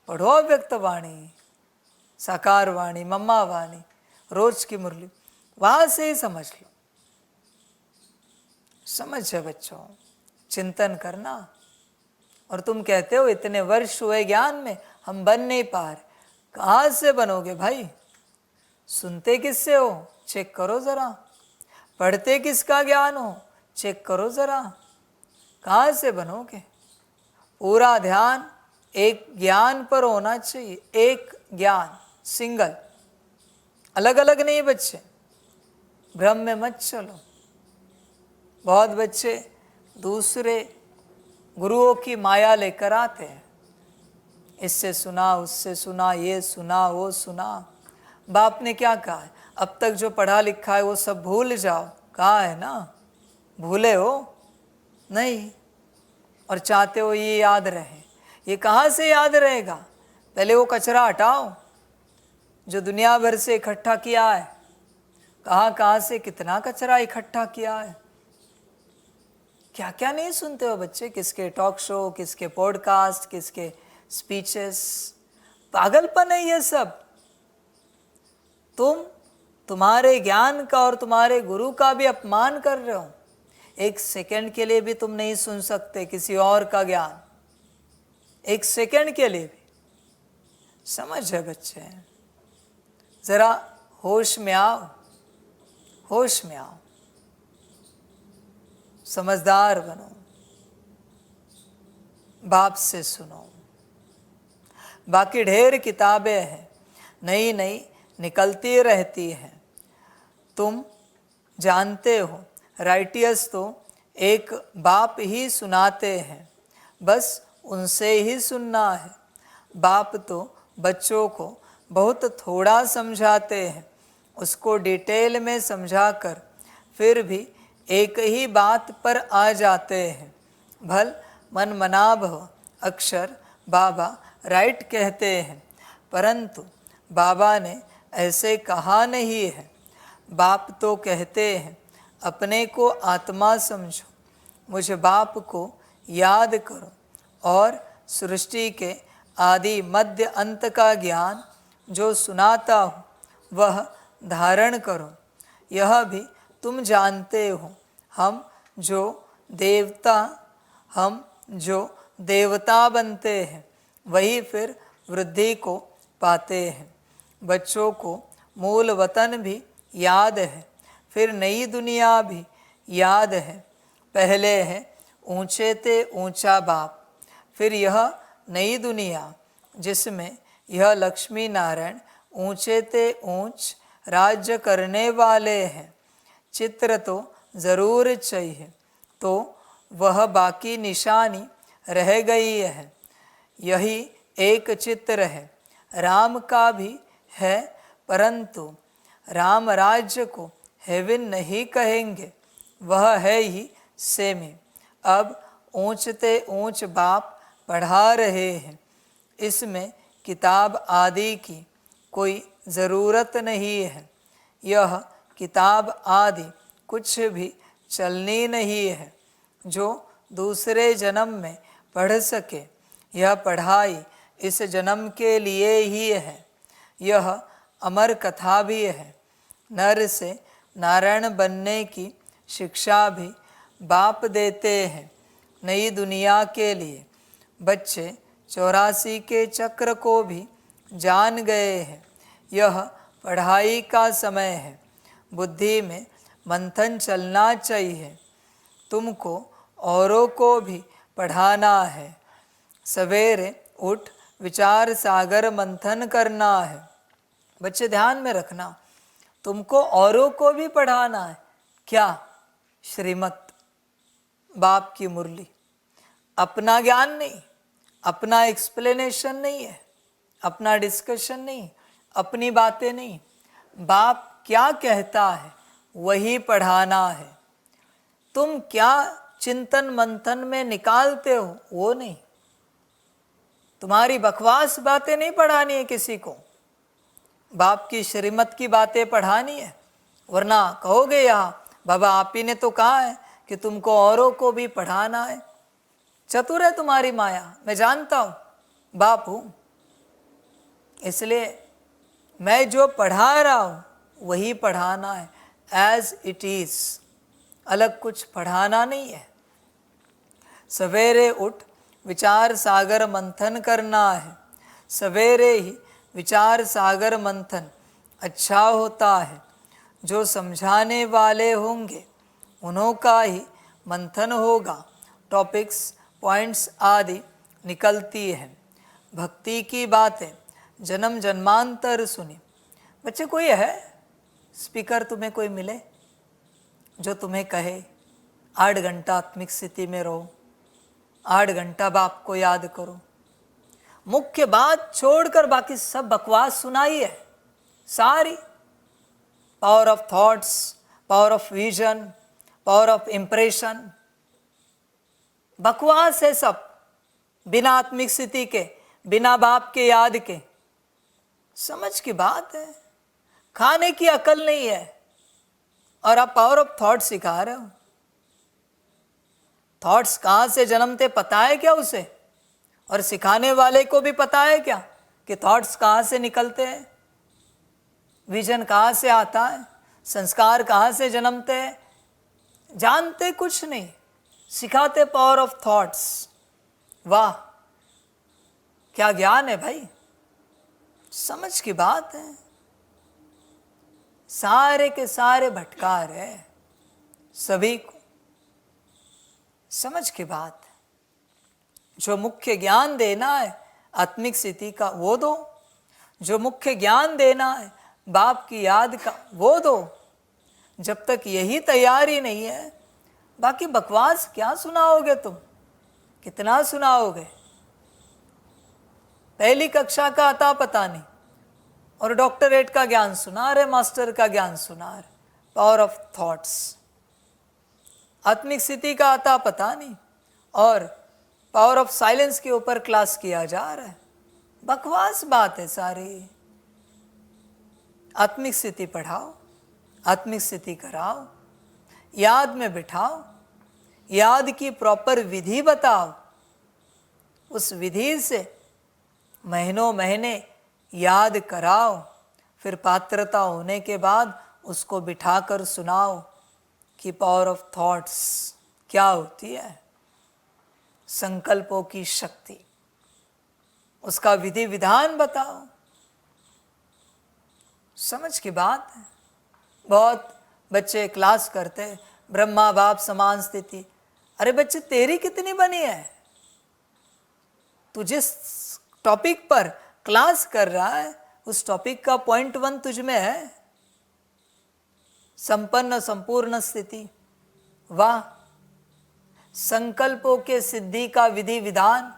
पढ़ो अव्यक्त वाणी, साकार वाणी, मम्मा वाणी, रोज की मुरली, वहां से ही समझ लो। समझ है बच्चों? चिंतन करना। और तुम कहते हो इतने वर्ष हुए ज्ञान में, हम बन नहीं पा रहे। कहाँ से बनोगे भाई? सुनते किससे हो? चेक करो जरा। पढ़ते किसका ज्ञान हो? चेक करो जरा। कहाँ से बनोगे? पूरा ध्यान एक ज्ञान पर होना चाहिए, एक ज्ञान, सिंगल, अलग अलग नहीं बच्चे। भ्रम में मत चलो। बहुत बच्चे दूसरे गुरुओं की माया लेकर आते हैं, इससे सुना, उससे सुना, ये सुना, वो सुना। बाप ने क्या कहा है? अब तक जो पढ़ा लिखा है वो सब भूल जाओ। कहा है ना, भूले हो नहीं, और चाहते हो ये याद रहे। ये कहाँ से याद रहेगा? पहले वो कचरा हटाओ जो दुनिया भर से इकट्ठा किया है। कहाँ कहाँ से कितना कचरा इकट्ठा किया है। क्या क्या नहीं सुनते हो बच्चे? किसके टॉक शो, किसके पॉडकास्ट, किसके स्पीचेस। पागलपन है ये सब। तुम्हारे ज्ञान का और तुम्हारे गुरु का भी अपमान कर रहे हो। एक सेकंड के लिए भी तुम नहीं सुन सकते किसी और का ज्ञान, एक सेकंड के लिए भी। समझ है बच्चे? जरा होश में आओ, होश में आओ, समझदार बनो, बाप से सुनो। बाकी ढेर किताबें हैं, नई नई निकलती रहती हैं। तुम जानते हो, राइटियर्स तो एक बाप ही सुनाते हैं, बस उनसे ही सुनना है। बाप तो बच्चों को बहुत थोड़ा समझाते हैं, उसको डिटेल में समझाकर फिर भी एक ही बात पर आ जाते हैं। भल मन मनाभ अक्षर बाबा राइट कहते हैं, परंतु बाबा ने ऐसे कहा नहीं है। बाप तो कहते हैं अपने को आत्मा समझो, मुझे बाप को याद करो और सृष्टि के आदि मध्य अंत का ज्ञान जो सुनाता हूँ वह धारण करो। यह भी तुम जानते हो, हम जो देवता बनते हैं वही फिर वृद्धि को पाते हैं। बच्चों को मूल वतन भी याद है, फिर नई दुनिया भी याद है। पहले है ऊंचे ते ऊंचा बाप, फिर यह नई दुनिया जिसमें यह लक्ष्मी नारायण ऊंचे ते ऊंच राज्य करने वाले हैं। चित्र तो ज़रूर चाहिए, तो वह बाकी निशानी रह गई है। यही एक चित्र है, राम का भी है, परंतु राम राज्य को हेवन नहीं कहेंगे, वह है ही सेमी। अब ऊंचते ऊंच बाप पढ़ा रहे हैं, इसमें किताब आदि की कोई ज़रूरत नहीं है। यह किताब आदि कुछ भी चलनी नहीं है जो दूसरे जन्म में पढ़ सके। यह पढ़ाई इस जन्म के लिए ही है। यह अमर कथा भी है। नर से नारायण बनने की शिक्षा भी बाप देते हैं नई दुनिया के लिए। बच्चे 84 के चक्र को भी जान गए हैं। यह पढ़ाई का समय है, बुद्धि में मंथन चलना चाहिए। तुमको औरों को भी पढ़ाना है। सवेरे उठ विचार सागर मंथन करना है। बच्चे ध्यान में रखना, तुमको औरों को भी पढ़ाना है। क्या? श्रीमत, बाप की मुरली। अपना ज्ञान नहीं, अपना एक्सप्लेनेशन नहीं है, अपना डिस्कशन नहीं, अपनी बातें नहीं। बाप क्या कहता है वही पढ़ाना है। तुम क्या चिंतन मंथन में निकालते हो वो नहीं। तुम्हारी बकवास बातें नहीं पढ़ानी है किसी को, बाप की श्रीमत की बातें पढ़ानी है। वरना कहोगे यहाँ बाबा आप ही ने तो कहा है कि तुमको औरों को भी पढ़ाना है। चतुर है तुम्हारी माया, मैं जानता हूँ, बाप हूँ, इसलिए मैं जो पढ़ा रहा हूँ वही पढ़ाना है, एज इट इज़। अलग कुछ पढ़ाना नहीं है। सवेरे उठ विचार सागर मंथन करना है। सवेरे ही विचार सागर मंथन अच्छा होता है। जो समझाने वाले होंगे उन्हों का ही मंथन होगा। टॉपिक्स पॉइंट्स आदि निकलती है। भक्ति की बातें जन्म जन्मांतर सुनी। बच्चे कोई है स्पीकर, तुम्हें कोई मिले जो तुम्हें कहे 8 घंटा आत्मिक स्थिति में रहो, 8 घंटा बाप को याद करो। मुख्य बात छोड़कर बाकी सब बकवास सुनाई है सारी। Power of thoughts, power of vision, power of impression, बकवास है सब, बिना आत्मिक स्थिति के, बिना बाप के याद के। समझ की बात है, खाने की अकल नहीं है और आप पावर ऑफ थॉट सिखा रहे हो। थॉट्स कहाँ से जन्मते पता है क्या उसे? और सिखाने वाले को भी पता है क्या कि थॉट्स कहाँ से निकलते हैं, विजन कहाँ से आता है, संस्कार कहाँ से जन्मते हैं? जानते कुछ नहीं, सिखाते पावर ऑफ थॉट्स। वाह क्या ज्ञान है भाई, समझ की बात है। सारे के सारे भटका रहे सभी को, समझ की बात है। जो मुख्य ज्ञान देना है आत्मिक स्थिति का वो दो, जो मुख्य ज्ञान देना है बाप की याद का वो दो। जब तक यही तैयारी नहीं है बाकी बकवास क्या सुनाओगे तुम, कितना सुनाओगे? पहली कक्षा का आता पता नहीं और डॉक्टरेट का ज्ञान सुना रहे, मास्टर का ज्ञान सुना रहे। पावर ऑफ थॉट्स, आत्मिक स्थिति का आता पता नहीं, और पावर ऑफ साइलेंस के ऊपर क्लास किया जा रहा है। बकवास बात है सारी। आत्मिक स्थिति पढ़ाओ, आत्मिक स्थिति कराओ, याद में बिठाओ, याद की प्रॉपर विधि बताओ, उस विधि से महीनों महीने याद कराओ, फिर पात्रता होने के बाद उसको बिठाकर सुनाओ कि पावर ऑफ थॉट्स क्या होती है, संकल्पों की शक्ति, उसका विधि विधान बताओ। समझ की बात है। बहुत बच्चे क्लास करते, ब्रह्मा बाप समान स्थिति। अरे बच्चे, तेरी कितनी बनी है? तू जिस टॉपिक पर क्लास कर रहा है उस टॉपिक का पॉइंट 1 तुझ में है, संपन्न संपूर्ण स्थिति। वाह! संकल्पों के सिद्धि का विधि विधान।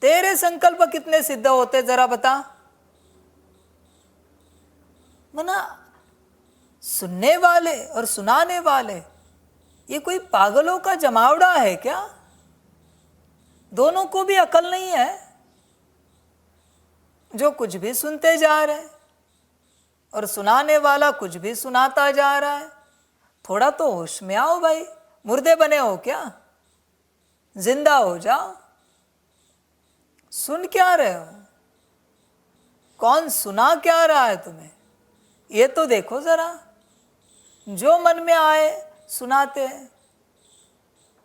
तेरे संकल्प कितने सिद्ध होते जरा बता। मना सुनने वाले और सुनाने वाले ये कोई पागलों का जमावड़ा है क्या? दोनों को भी अकल नहीं है, जो कुछ भी सुनते जा रहे हैं और सुनाने वाला कुछ भी सुनाता जा रहा है। थोड़ा तो होश में आओ भाई, मुर्दे बने हो क्या? जिंदा हो जाओ। सुन क्या रहे हो? कौन सुना क्या रहा है तुम्हें? ये तो देखो जरा। जो मन में आए सुनाते हैं,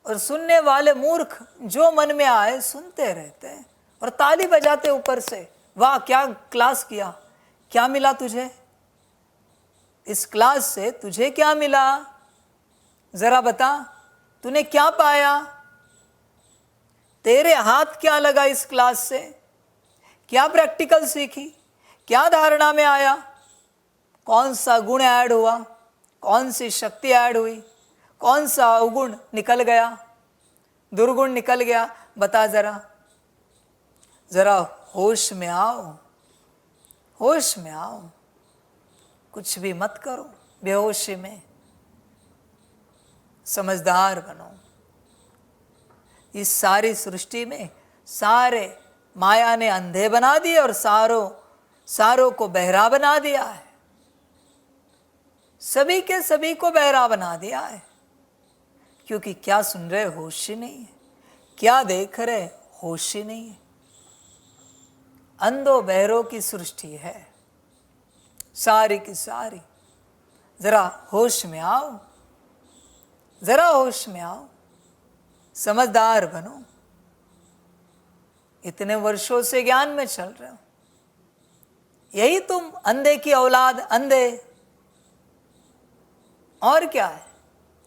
और सुनने वाले मूर्ख जो मन में आए सुनते रहते हैं और ताली बजाते ऊपर से। वाह, क्या क्लास किया, क्या मिला तुझे? इस क्लास से तुझे क्या मिला जरा बता। तूने क्या पाया? तेरे हाथ क्या लगा इस क्लास से? क्या प्रैक्टिकल सीखी? क्या धारणा में आया? कौन सा गुण ऐड हुआ? कौन सी शक्ति ऐड हुई? कौन सा अवगुण निकल गया? दुर्गुण निकल गया? बता जरा। जरा होश में आओ, होश में आओ। कुछ भी मत करो बेहोशी में। समझदार बनो। इस सारी सृष्टि में सारे माया ने अंधे बना दिए और सारों को बहरा बना दिया है। सभी के सभी को बहरा बना दिया है, क्योंकि क्या सुन रहे होश ही नहीं है, क्या देख रहे होश ही नहीं है। अंधों बहरों की सृष्टि है सारी की सारी। जरा होश में आओ, जरा होश में आओ, समझदार बनो। इतने वर्षों से ज्ञान में चल रहे हो, यही तुम अंधे की औलाद अंधे, और क्या है?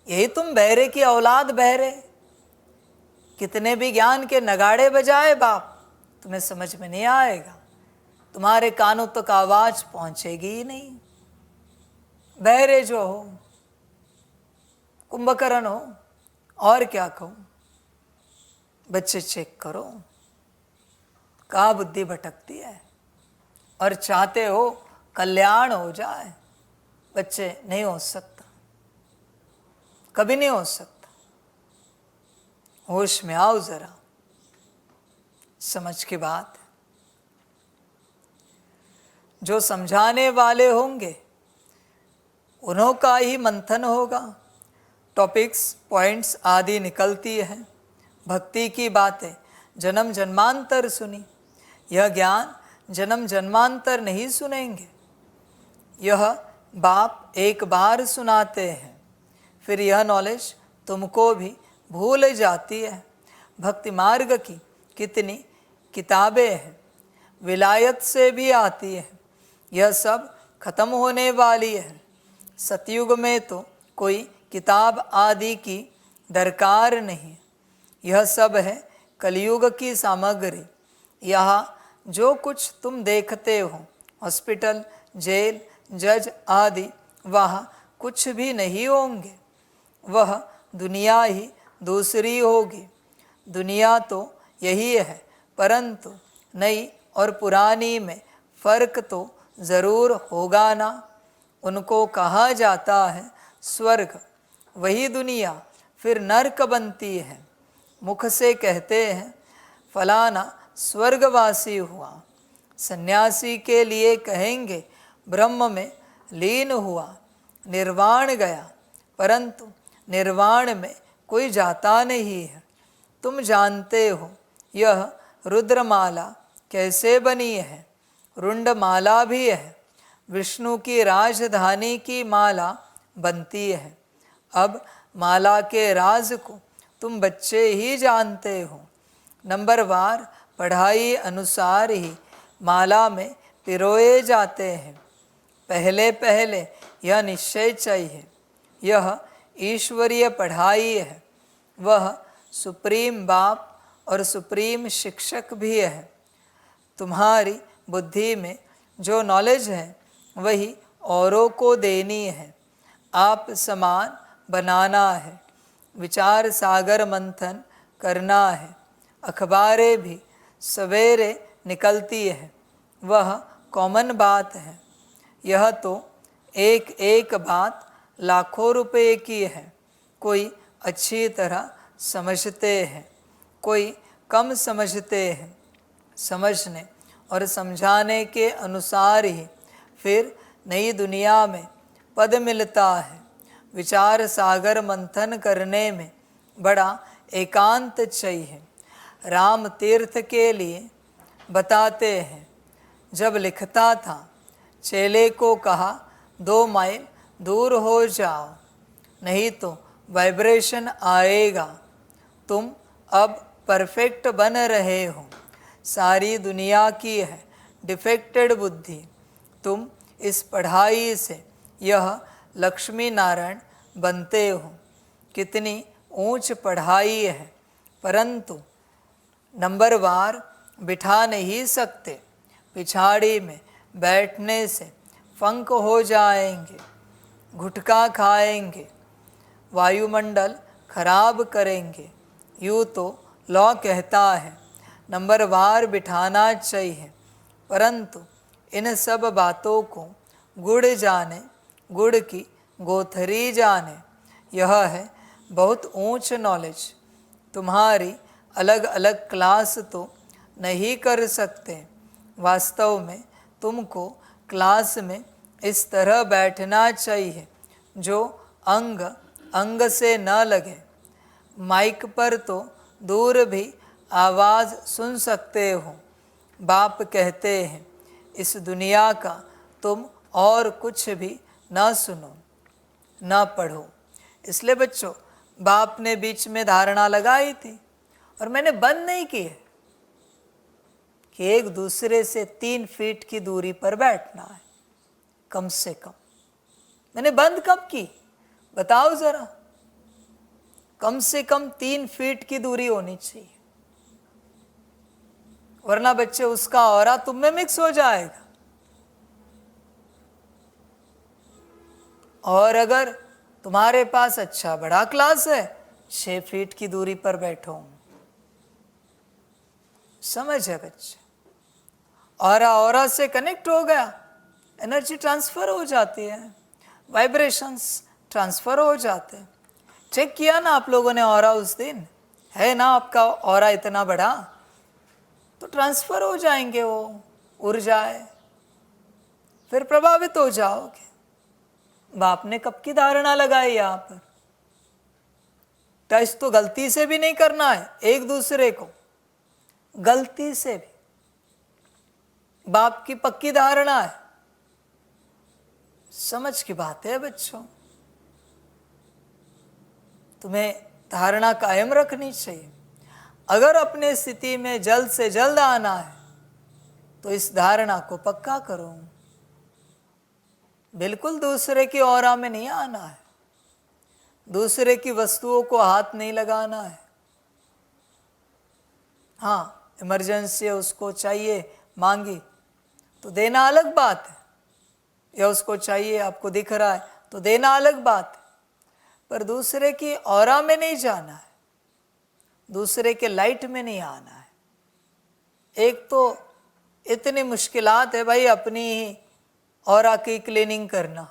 यही तुम बहरे की औलाद बहरे। कितने भी ज्ञान के नगाड़े बजाए बाप, तुम्हें समझ में नहीं आएगा। तुम्हारे कानों तक आवाज पहुंचेगी ही नहीं। बहरे जो हो, कुंभकर्ण हो, और क्या कहूं। बच्चे चेक करो, कहाँ बुद्धि भटकती है, और चाहते हो कल्याण हो जाए। बच्चे, नहीं हो सकता, कभी नहीं हो सकता। होश में आओ जरा, समझ की बात है। जो समझाने वाले होंगे उन्हों का ही मंथन होगा। टॉपिक्स, पॉइंट्स आदि निकलती है। भक्ति की बातें जन्म जन्मांतर सुनी। यह ज्ञान जन्म जन्मांतर नहीं सुनेंगे। यह बाप एक बार सुनाते हैं, फिर यह नॉलेज तुमको भी भूल जाती है। भक्ति मार्ग की कितनी किताबें हैं, विलायत से भी आती है। यह सब खत्म होने वाली है। सतयुग में तो कोई किताब आदि की दरकार नहीं। यह सब है कलयुग की सामग्री। यहाँ जो कुछ तुम देखते हो, हॉस्पिटल, जेल, जज आदि, वहाँ कुछ भी नहीं होंगे। वह दुनिया ही दूसरी होगी। दुनिया तो यही है, परंतु नई और पुरानी में फर्क तो ज़रूर होगा ना। उनको कहा जाता है स्वर्ग। वही दुनिया फिर नरक बनती है। मुख से कहते हैं फलाना स्वर्गवासी हुआ, सन्यासी के लिए कहेंगे ब्रह्म में लीन हुआ, निर्वाण गया, परंतु निर्वाण में कोई जाता नहीं है। तुम जानते हो यह रुद्रमाला कैसे बनी है, रुंडमाला भी है, विष्णु की राजधानी की माला बनती है। अब माला के राज को तुम बच्चे ही जानते हो। नंबरवार पढ़ाई अनुसार ही माला में पिरोए जाते हैं। पहले पहले यह निश्चय चाहिए, यह ईश्वरीय पढ़ाई है। वह सुप्रीम बाप और सुप्रीम शिक्षक भी है। तुम्हारी बुद्धि में जो नॉलेज है वही औरों को देनी है। आप समान बनाना है, विचार सागर मंथन करना है। अखबारें भी सवेरे निकलती है, वह कॉमन बात है। यह तो एक एक बात लाखों रुपए की है। कोई अच्छी तरह समझते हैं, कोई कम समझते हैं। समझने और समझाने के अनुसार ही फिर नई दुनिया में पद मिलता है। विचार सागर मंथन करने में बड़ा एकांत चाहिए। राम तीर्थ के लिए बताते हैं, जब लिखता था चेले को कहा 2 माइल दूर हो जाओ, नहीं तो वाइब्रेशन आएगा। तुम अब परफेक्ट बन रहे हो। सारी दुनिया की है डिफेक्टेड बुद्धि। तुम इस पढ़ाई से यह लक्ष्मी नारायण बनते हो। कितनी ऊंच पढ़ाई है, परंतु नंबरवार बिठा नहीं सकते। पिछाड़ी में बैठने से फंक हो जाएंगे, गुटखा खाएंगे, वायुमंडल खराब करेंगे। यूँ तो लॉ कहता है नंबरवार बिठाना चाहिए, परंतु इन सब बातों को गुड़ जाने, गुड़ की गोथरी जाने। यह है बहुत ऊंच नॉलेज। तुम्हारी अलग अलग क्लास तो नहीं कर सकते। वास्तव में तुमको क्लास में इस तरह बैठना चाहिए जो अंग अंग से न लगे। माइक पर तो दूर भी आवाज़ सुन सकते हो। बाप कहते हैं इस दुनिया का तुम और कुछ भी न सुनो न पढ़ो। इसलिए बच्चों, बाप ने बीच में धारणा लगाई थी और मैंने बंद नहीं की है कि एक दूसरे से 3 फीट की दूरी पर बैठना है कम से कम। मैंने बंद कब की बताओ जरा। कम से कम 3 फीट की दूरी होनी चाहिए, वरना बच्चे उसका ऑरा तुम में मिक्स हो जाएगा। और अगर तुम्हारे पास अच्छा बड़ा क्लास है, 6 फीट की दूरी पर बैठो। समझ है बच्चे? ऑरा से कनेक्ट हो गया, एनर्जी ट्रांसफर हो जाती है, वाइब्रेशंस ट्रांसफर हो जाते हैं। चेक किया ना आप लोगों ने ऑरा उस दिन? है ना आपका ऑरा इतना बड़ा, तो ट्रांसफर हो जाएंगे वो ऊर्जाएं, फिर प्रभावित हो जाओगे। बाप ने कब की धारणा लगाई यहाँ पर? टच तो गलती से भी नहीं करना है एक दूसरे को, गलती से भी। बाप की पक्की धारणा है। समझ की बात है बच्चों, तुम्हें धारणा कायम रखनी चाहिए। अगर अपने स्थिति में जल्द से जल्द आना है तो इस धारणा को पक्का करो। बिल्कुल दूसरे की ऑरा में नहीं आना है, दूसरे की वस्तुओं को हाथ नहीं लगाना है। हाँ, इमरजेंसी है, उसको चाहिए, मांगी तो देना अलग बात है, या उसको चाहिए आपको दिख रहा है तो देना अलग बात है, पर दूसरे की ऑरा में नहीं जाना है, दूसरे के लाइट में नहीं आना है। एक तो इतनी मुश्किलात है भाई अपनी ही ऑरा की क्लीनिंग करना,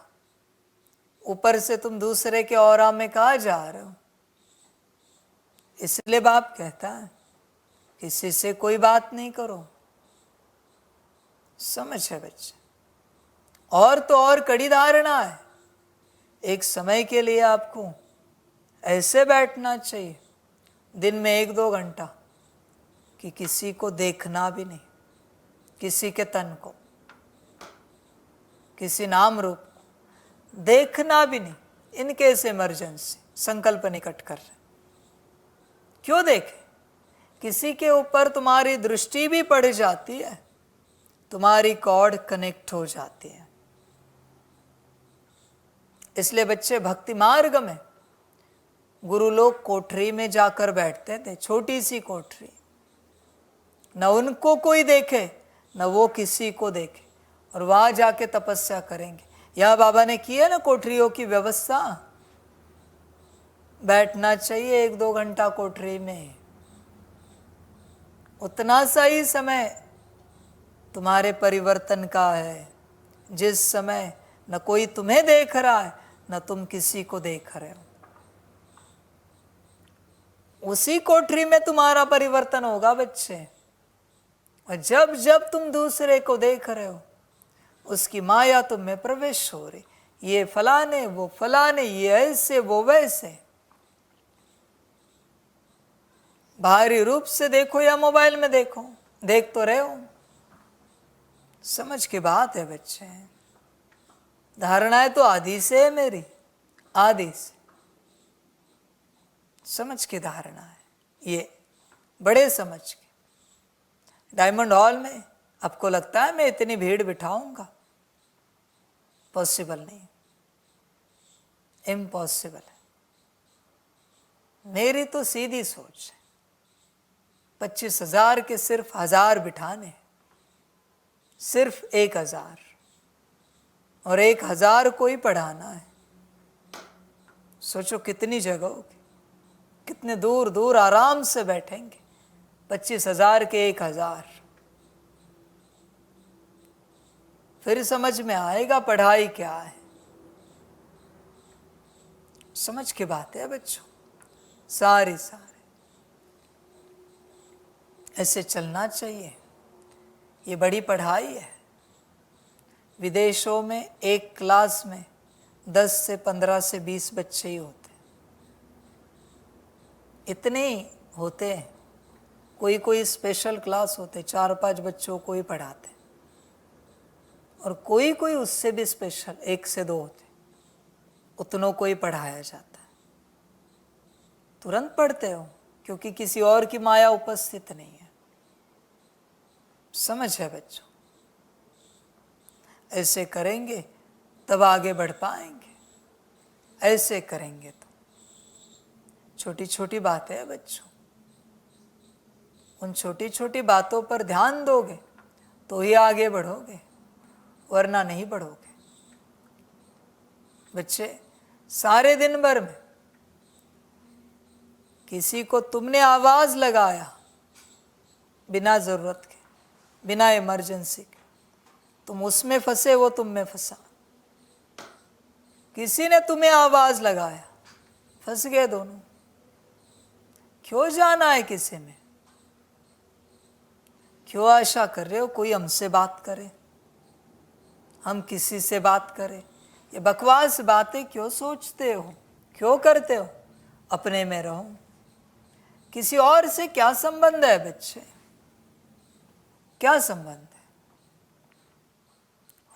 ऊपर से तुम दूसरे के ऑरा में कहाँ जा रहे हो? इसलिए बाप कहता है किसी से कोई बात नहीं करो। समझ है बच्चे? और तो और कड़ी धारणा है, एक समय के लिए आपको ऐसे बैठना चाहिए दिन में 1-2 घंटा कि किसी को देखना भी नहीं, किसी के तन को, किसी नाम रूप को देखना भी नहीं। इन केस इमरजेंसी संकल्प निकट कर रहे, क्यों देखे? किसी के ऊपर तुम्हारी दृष्टि भी पड़ जाती है, तुम्हारी कॉर्ड कनेक्ट हो जाती है। इसलिए बच्चे भक्ति मार्ग में गुरु लोग कोठरी में जाकर बैठते थे, छोटी सी कोठरी, न उनको कोई देखे न वो किसी को देखे, और वहां जाके तपस्या करेंगे। यह बाबा ने की है ना कोठरियों की व्यवस्था, बैठना चाहिए 1-2 घंटा कोठरी में। उतना सा ही समय तुम्हारे परिवर्तन का है, जिस समय न कोई तुम्हें देख रहा है न तुम किसी को देख रहे हो। उसी कोठरी में तुम्हारा परिवर्तन होगा बच्चे। और जब जब तुम दूसरे को देख रहे हो, उसकी माया तुम में प्रवेश हो रही। ये फलाने, वो फलाने, ये ऐसे, वो वैसे। बाहरी रूप से देखो या मोबाइल में देखो, देख तो रहे हो। समझ की बात है बच्चे। धारणाएं तो आदि से है मेरी, आदि से। समझ की धारणा है ये, बड़े समझ की। डायमंड हॉल में आपको लगता है मैं इतनी भीड़ बिठाऊंगा? पॉसिबल नहीं, इम्पॉसिबल है। मेरी तो सीधी सोच है, 25,000 के सिर्फ 1000 बिठाने, सिर्फ 1000, और 1000 को ही पढ़ाना है। सोचो कितनी जगह होगी, कितने दूर दूर आराम से बैठेंगे। 25,000 के 1000, फिर समझ में आएगा पढ़ाई क्या है। समझ की बात है बच्चों, सारे ऐसे चलना चाहिए। ये बड़ी पढ़ाई है। विदेशों में एक क्लास में 10 से 15 से 20 बच्चे ही होते, इतने ही होते हैं। कोई कोई स्पेशल क्लास होते, 4-5 बच्चों को ही पढ़ाते, और कोई कोई उससे भी स्पेशल 1 से 2 होते, उतनों को ही पढ़ाया जाता है। तुरंत पढ़ते हो क्योंकि किसी और की माया उपस्थित नहीं है। समझ है बच्चों? ऐसे करेंगे तब आगे बढ़ पाएंगे, ऐसे करेंगे तो। छोटी छोटी बातें हैं बच्चों, उन छोटी छोटी बातों पर ध्यान दोगे तो ही आगे बढ़ोगे, वरना नहीं बढ़ोगे। बच्चे, सारे दिन भर में किसी को तुमने आवाज लगाया बिना जरूरत के, बिना इमरजेंसी के, तुम उसमें फंसे, वो तुम में फंसा। किसी ने तुम्हें आवाज लगाया, फंस गए दोनों। क्यों जाना है किसी में? क्यों आशा कर रहे हो कोई हमसे बात करे, हम किसी से बात करें? ये बकवास बातें क्यों सोचते हो, क्यों करते हो? अपने में रहो। किसी और से क्या संबंध है बच्चे? क्या संबंध है?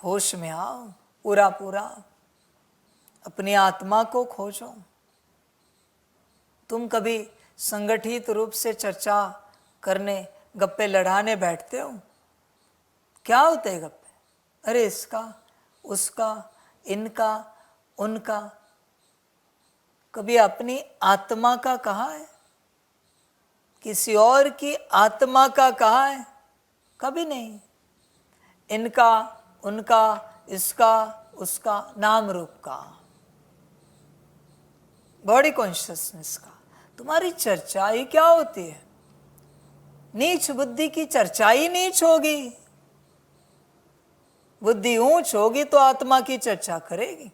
होश में आओ पूरा पूरा, अपनी आत्मा को खोजो। तुम कभी संगठित रूप से चर्चा करने, गप्पे लड़ाने बैठते हो? क्या होते हैं गप्पे? अरे इसका, उसका, इनका, उनका। कभी अपनी आत्मा का कहा है? किसी और की आत्मा का कहा है? कभी नहीं। इनका, उनका, इसका, उसका, नाम रूप का, बॉडी कॉन्शियसनेस का। तुम्हारी चर्चा ही क्या होती है? नीच बुद्धि की चर्चा ही नीच होगी। बुद्धि ऊंच होगी तो आत्मा की चर्चा करेगी,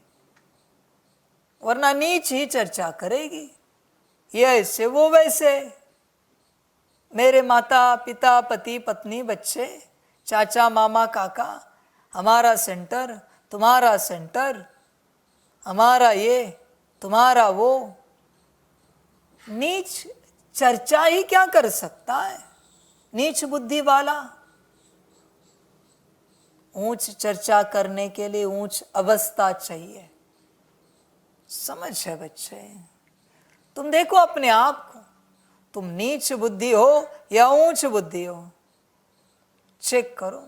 वरना नीच ही चर्चा करेगी। ये ऐसे वो वैसे, मेरे माता पिता पति पत्नी बच्चे चाचा मामा काका, हमारा सेंटर तुम्हारा सेंटर, हमारा ये तुम्हारा वो। नीच चर्चा ही क्या कर सकता है नीच बुद्धि वाला। ऊंच चर्चा करने के लिए ऊंच अवस्था चाहिए। समझ है बच्चे? तुम देखो अपने आप को, तुम नीच बुद्धि हो या ऊंच बुद्धि हो, चेक करो।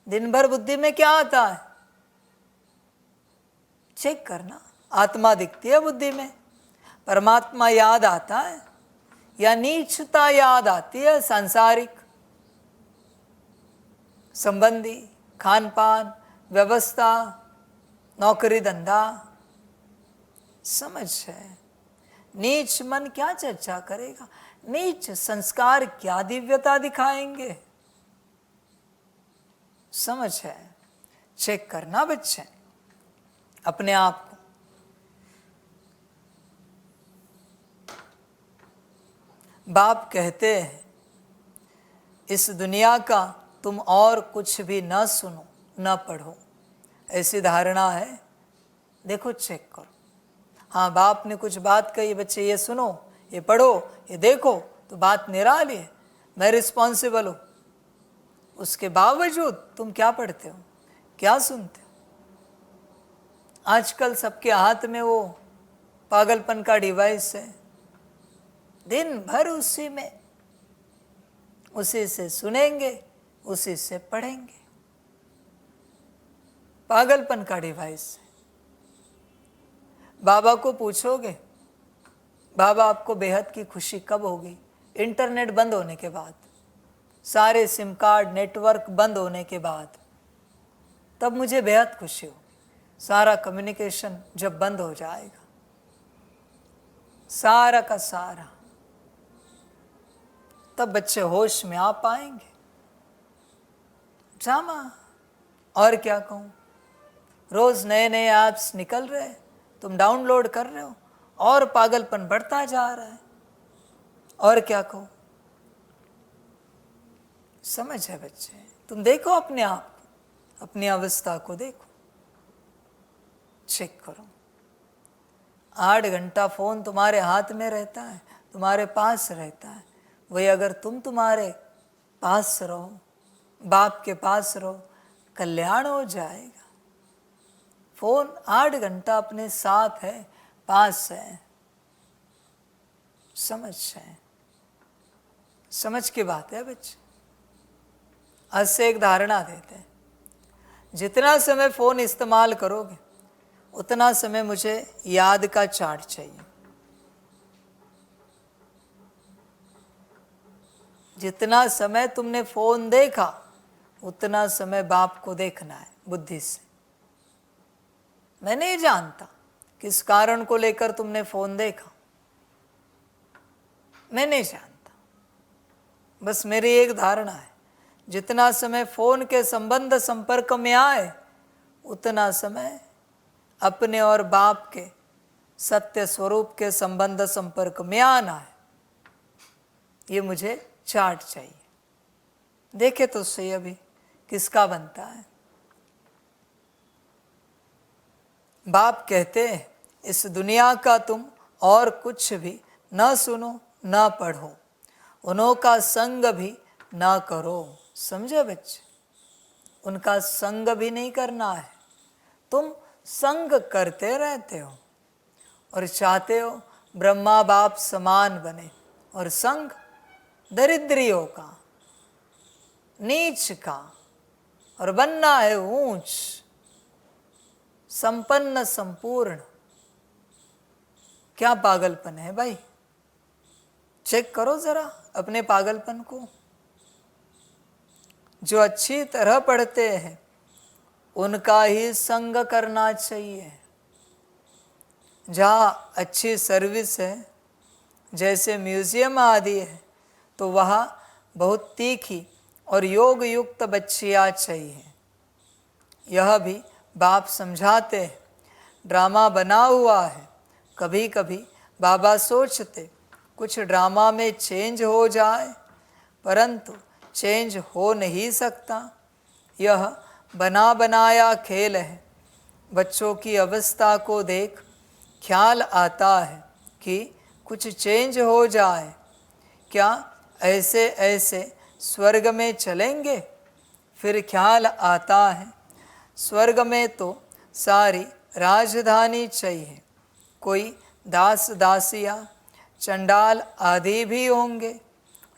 दिन भर बुद्धि में क्या आता है, चेक करना। आत्मा दिखती है बुद्धि में, परमात्मा याद आता है या नीचता याद आती है, सांसारिक संबंधी, खान पान, व्यवस्था, नौकरी धंधा। समझ है? नीच मन क्या चर्चा करेगा, नीच संस्कार क्या दिव्यता दिखाएंगे। समझ है? चेक करना बच्चे अपने आप को। बाप कहते हैं इस दुनिया का तुम और कुछ भी न सुनो न पढ़ो, ऐसी धारणा है। देखो चेक करो। हाँ, बाप ने कुछ बात कही, बच्चे ये सुनो, ये पढ़ो, ये देखो, तो बात निराली है, मैं रिस्पॉन्सिबल हूँ। उसके बावजूद तुम क्या पढ़ते हो, क्या सुनते हो? आजकल सबके हाथ में वो पागलपन का डिवाइस है, दिन भर उसी में, उसी से सुनेंगे, उसी से पढ़ेंगे। पागलपन का डिवाइस है। बाबा को पूछोगे, बाबा आपको बेहद की खुशी कब होगी? इंटरनेट बंद होने के बाद, सारे सिम कार्ड नेटवर्क बंद होने के बाद, तब मुझे बेहद खुशी होगी। सारा कम्युनिकेशन जब बंद हो जाएगा, सारा का सारा, तब बच्चे होश में आ पाएंगे। जामा, और क्या कहूँ, रोज नए नए ऐप्स निकल रहे, तुम डाउनलोड कर रहे हो और पागलपन बढ़ता जा रहा है। और क्या कहूँ? समझ है बच्चे? तुम देखो अपने आप को, अपनी अवस्था को देखो, चेक करो। 8 घंटा फोन तुम्हारे हाथ में रहता है, तुम्हारे पास रहता है। वही अगर तुम तुम्हारे पास रहो, बाप के पास रहो, कल्याण हो जाएगा। फोन 8 घंटा अपने साथ है, पास है। समझ है? समझ की बात है बच्चे। आज से एक धारणा देते हैं, जितना समय फोन इस्तेमाल करोगे उतना समय मुझे याद का चार्ट चाहिए। जितना समय तुमने फोन देखा उतना समय बाप को देखना है बुद्धि से। मैं नहीं जानता किस कारण को लेकर तुमने फोन देखा, मैं नहीं जानता। बस मेरी एक धारणा है, जितना समय फोन के संबंध संपर्क में आए उतना समय अपने और बाप के सत्य स्वरूप के संबंध संपर्क में आना है। ये मुझे चार्ट चाहिए। देखे तो सही अभी किसका बनता है। बाप कहते हैं इस दुनिया का तुम और कुछ भी न सुनो न पढ़ो, उन्हों का संग भी न करो। समझे बच्चे? उनका संग भी नहीं करना है। तुम संग करते रहते हो और चाहते हो ब्रह्मा बाप समान बने, और संग दरिद्रियों का, नीच का, और बनना है ऊंच, संपन्न, संपूर्ण। क्या पागलपन है भाई? चेक करो जरा अपने पागलपन को। जो अच्छी तरह पढ़ते हैं उनका ही संग करना चाहिए। जहाँ अच्छी सर्विस है, जैसे म्यूजियम आदि है, तो वहाँ बहुत तीखी और योग युक्त बच्चियाँ चाहिए। यह भी बाप समझाते हैं। ड्रामा बना हुआ है, कभी कभी बाबा सोचते कुछ ड्रामा में चेंज हो जाए, परंतु चेंज हो नहीं सकता। यह बना बनाया खेल है। बच्चों की अवस्था को देख ख्याल आता है कि कुछ चेंज हो जाए। क्या ऐसे ऐसे स्वर्ग में चलेंगे? फिर ख्याल आता है स्वर्ग में तो सारी राजधानी चाहिए, कोई दास दासियाँ चंडाल आदि भी होंगे।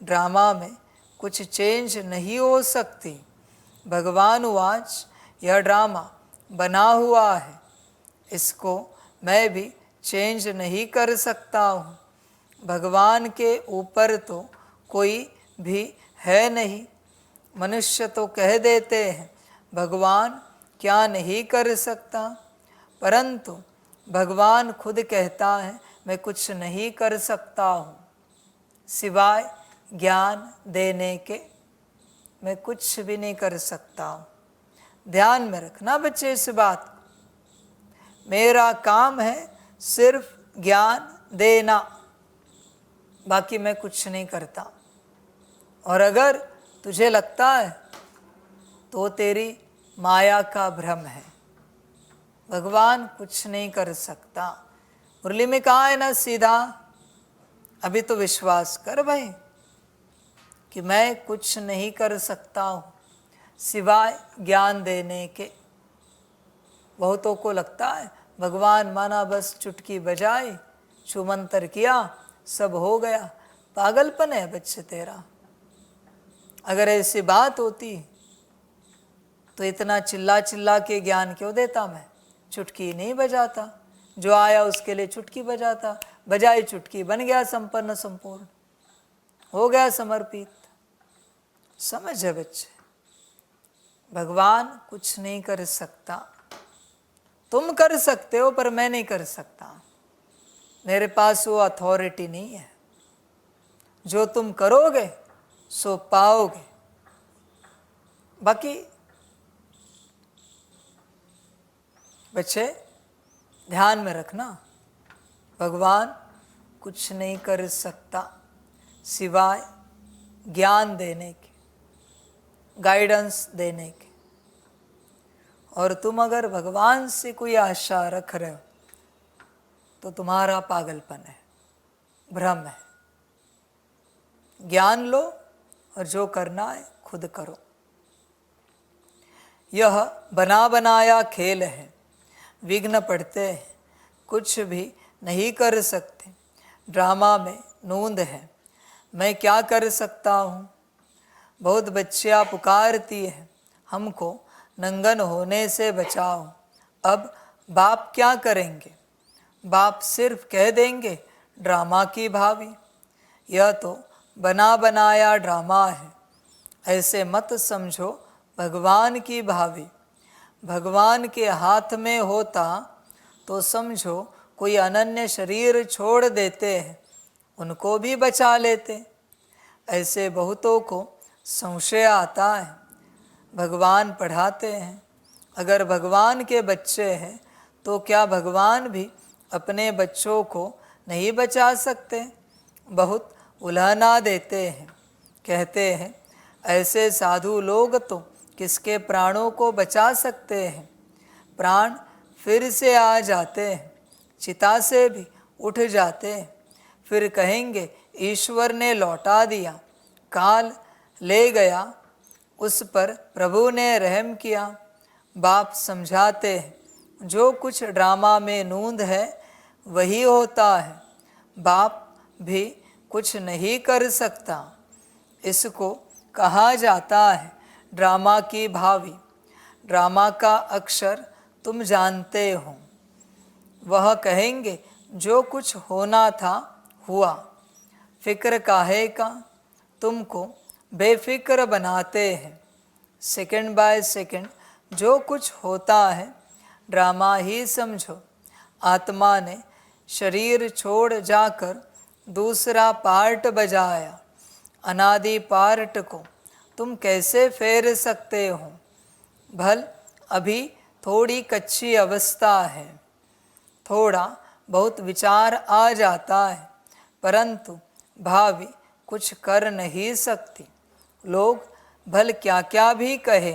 ड्रामा में कुछ चेंज नहीं हो सकती। भगवान उवाच, यह ड्रामा बना हुआ है, इसको मैं भी चेंज नहीं कर सकता हूँ। भगवान के ऊपर तो कोई भी है नहीं। मनुष्य तो कह देते हैं भगवान क्या नहीं कर सकता, परंतु भगवान खुद कहता है मैं कुछ नहीं कर सकता हूँ, सिवाय ज्ञान देने के मैं कुछ भी नहीं कर सकता हूँ। ध्यान में रखना बच्चे इस बात को। मेरा काम है सिर्फ ज्ञान देना, बाकी मैं कुछ नहीं करता। और अगर तुझे लगता है तो तेरी माया का भ्रम है, भगवान कुछ नहीं कर सकता। मुरली में कहा है ना सीधा, अभी तो विश्वास कर भाई कि मैं कुछ नहीं कर सकता हूँ सिवाय ज्ञान देने के। बहुतों को लगता है भगवान माना बस चुटकी बजाई, छुमंतर किया, सब हो गया। पागलपन है बच्चे तेरा। अगर ऐसी बात होती तो इतना चिल्ला चिल्ला के ज्ञान क्यों देता मैं? चुटकी नहीं बजाता, जो आया उसके लिए चुटकी बजाता। बजाई चुटकी, बन गया संपन्न संपूर्ण, हो गया समर्पित। समझ है बच्चे, भगवान कुछ नहीं कर सकता। तुम कर सकते हो पर मैं नहीं कर सकता। मेरे पास वो अथॉरिटी नहीं है। जो तुम करोगे सो पाओगे। बाकी बच्चे ध्यान में रखना, भगवान कुछ नहीं कर सकता सिवाय ज्ञान देने के, गाइडेंस देने के। और तुम अगर भगवान से कोई आशा रख रहे हो तो तुम्हारा पागलपन है, भ्रम है। ज्ञान लो और जो करना है खुद करो। यह बना बनाया खेल है। विघ्न पड़ते हैं, कुछ भी नहीं कर सकते। ड्रामा में नूंद है, मैं क्या कर सकता हूँ? बहुत बच्चियाँ पुकारती हैं हमको नंगन होने से बचाओ। अब बाप क्या करेंगे? बाप सिर्फ कह देंगे ड्रामा की भावी। यह तो बना बनाया ड्रामा है, ऐसे मत समझो भगवान की भावी। भगवान के हाथ में होता तो समझो कोई अनन्य शरीर छोड़ देते हैं, उनको भी बचा लेते। ऐसे बहुतों को संशय आता है। भगवान पढ़ाते हैं, अगर भगवान के बच्चे हैं तो क्या भगवान भी अपने बच्चों को नहीं बचा सकते? बहुत उलाहना देते हैं, कहते हैं ऐसे साधु लोग तो किसके प्राणों को बचा सकते हैं? प्राण फिर से आ जाते हैं, चिता से भी उठ जाते हैं, फिर कहेंगे ईश्वर ने लौटा दिया, काल ले गया, उस पर प्रभु ने रहम किया। बाप समझाते हैं जो कुछ ड्रामा में नूंद है वही होता है, बाप भी कुछ नहीं कर सकता। इसको कहा जाता है ड्रामा की भावी। ड्रामा का अक्षर तुम जानते हो। वह कहेंगे जो कुछ होना था हुआ, फिक्र काहे का? तुमको बेफिक्र बनाते हैं। सेकंड बाय सेकंड जो कुछ होता है ड्रामा ही समझो। आत्मा ने शरीर छोड़ जाकर दूसरा पार्ट बजाया, अनादि पार्ट को तुम कैसे फेर सकते हो? भल अभी थोड़ी कच्ची अवस्था है, थोड़ा बहुत विचार आ जाता है, परंतु भावी कुछ कर नहीं सकती। लोग भल क्या क्या भी कहे,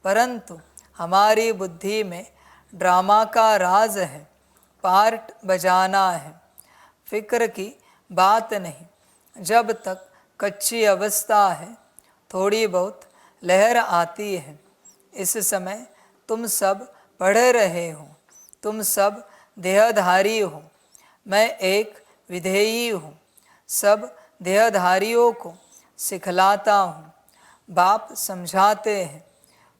परंतु हमारी बुद्धि में ड्रामा का राज है, पार्ट बजाना है। फिक्र की बात नहीं, जब तक कच्ची अवस्था है, थोड़ी बहुत लहर आती है। इस समय तुम सब पढ़ रहे हो, तुम सब देहधारी हो, मैं एक विधेयी हूँ, सब देहधारियों को सिखलाता हूँ। बाप समझाते हैं,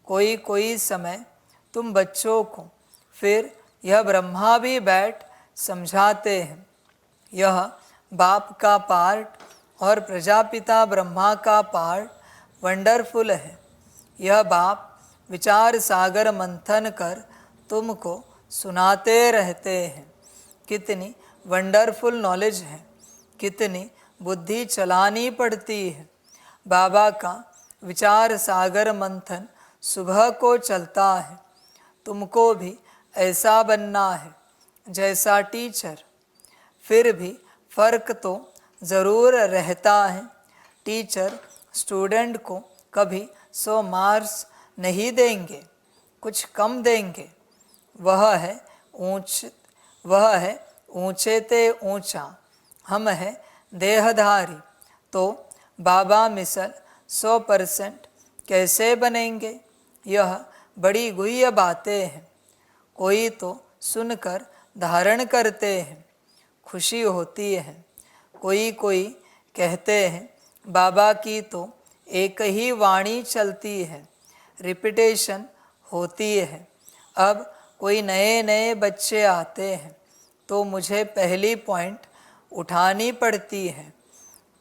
कोई कोई समय तुम बच्चों को, फिर यह ब्रह्मा भी बैठ समझाते हैं। यह बाप का पार्ट और प्रजापिता ब्रह्मा का पार्ट वंडरफुल है। यह बाप विचार सागर मंथन कर तुमको सुनाते रहते हैं। कितनी वंडरफुल नॉलेज है, कितनी बुद्धि चलानी पड़ती है। बाबा का विचार सागर मंथन सुबह को चलता है। तुमको भी ऐसा बनना है जैसा टीचर। फिर भी फ़र्क तो ज़रूर रहता है। टीचर स्टूडेंट को कभी 100 मार्क्स नहीं देंगे, कुछ कम देंगे। वह है ऊंचे ते ऊंचा, हम है देहधारी। तो बाबा मिसल 100% कैसे बनेंगे? यह बड़ी गुह्य बातें हैं। कोई तो सुनकर धारण करते हैं, खुशी होती है। कोई कोई कहते हैं बाबा की तो एक ही वाणी चलती है, रिपीटेशन होती है। अब कोई नए नए बच्चे आते हैं तो मुझे पहली पॉइंट उठानी पड़ती है।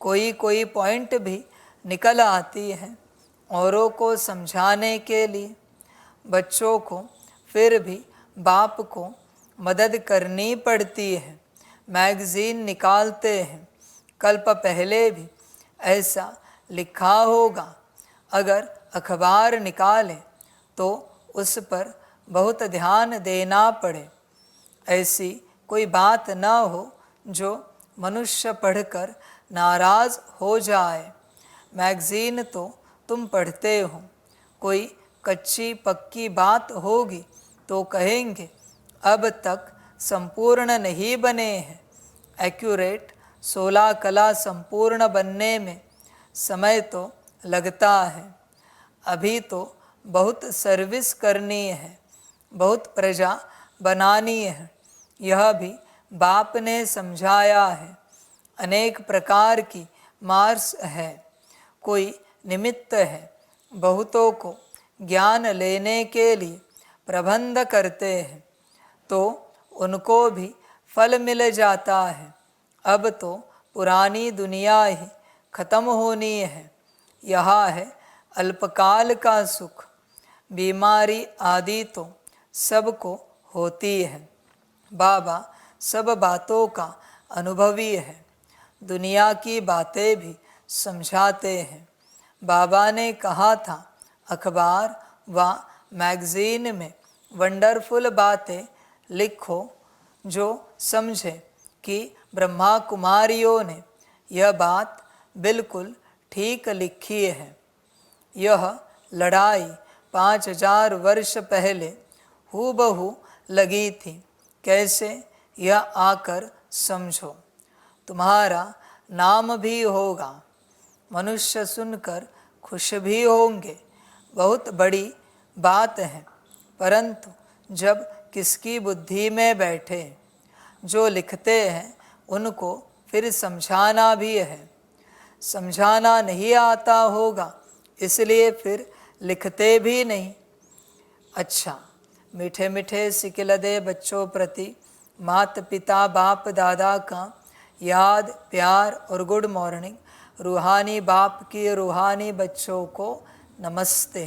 कोई कोई पॉइंट भी निकल आती है औरों को समझाने के लिए। बच्चों को फिर भी बाप को मदद करनी पड़ती है। मैगज़ीन निकालते हैं, कल्प पहले भी ऐसा लिखा होगा। अगर अखबार निकालें तो उस पर बहुत ध्यान देना पड़े। ऐसी कोई बात न हो जो मनुष्य पढ़कर नाराज़ हो जाए। मैगज़ीन तो तुम पढ़ते हो, कोई कच्ची पक्की बात होगी तो कहेंगे अब तक संपूर्ण नहीं बने हैं। एक्यूरेट 16 कला संपूर्ण बनने में समय तो लगता है। अभी तो बहुत सर्विस करनी है, बहुत प्रजा बनानी है। यह भी बाप ने समझाया है। अनेक प्रकार की मार्स है, कोई निमित्त है। बहुतों को ज्ञान लेने के लिए प्रबंध करते हैं तो उनको भी फल मिल जाता है। अब तो पुरानी दुनिया ही खत्म होनी है। यहाँ है अल्पकाल का सुख। बीमारी आदि तो सबको होती है। बाबा सब बातों का अनुभवी है, दुनिया की बातें भी समझाते हैं। बाबा ने कहा था अखबार व मैगज़ीन में वंडरफुल बातें लिखो जो समझे कि ब्रह्मा कुमारियों ने यह बात बिल्कुल ठीक लिखी है। यह लड़ाई 5000 वर्ष पहले हूबहू लगी थी। कैसे यह आकर समझो। तुम्हारा नाम भी होगा, मनुष्य सुनकर खुश भी होंगे। बहुत बड़ी बात है, परंतु जब किसकी बुद्धि में बैठे। जो लिखते हैं उनको फिर समझाना भी है। समझाना नहीं आता होगा इसलिए फिर लिखते भी नहीं। अच्छा, मीठे मीठे सिकिलदे बच्चों प्रति माता पिता बाप दादा का याद प्यार और गुड मॉर्निंग। रूहानी बाप की रूहानी बच्चों को नमस्ते।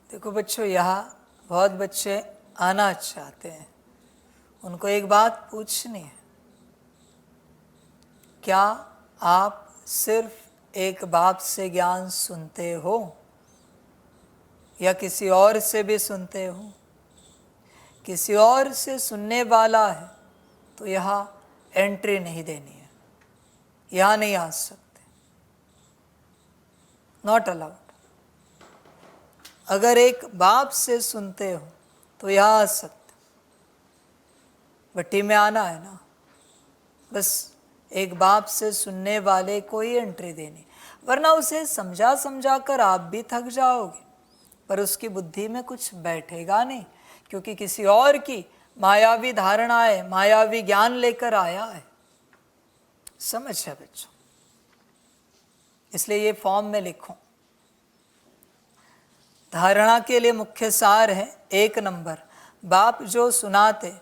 देखो बच्चों, यहाँ बहुत बच्चे आना चाहते हैं, उनको एक बात पूछनी है, क्या आप सिर्फ एक बाप से ज्ञान सुनते हो या किसी और से भी सुनते हो? किसी और से सुनने वाला है तो यहाँ एंट्री नहीं देनी है, यहाँ नहीं आ सकते, नॉट अलाउड। अगर एक बाप से सुनते हो तो यहाँ आ सकते, भट्टी में आना है ना, बस एक बाप से सुनने वाले को ही एंट्री देनी, वरना उसे समझा समझा कर आप भी थक जाओगे, पर उसकी बुद्धि में कुछ बैठेगा नहीं, क्योंकि किसी और की मायावी धारणाएं, मायावी ज्ञान लेकर आया है। समझ है बच्चों? इसलिए ये फॉर्म में लिखो। धारणा के लिए मुख्य सार है 1 नंबर, बाप जो सुनाते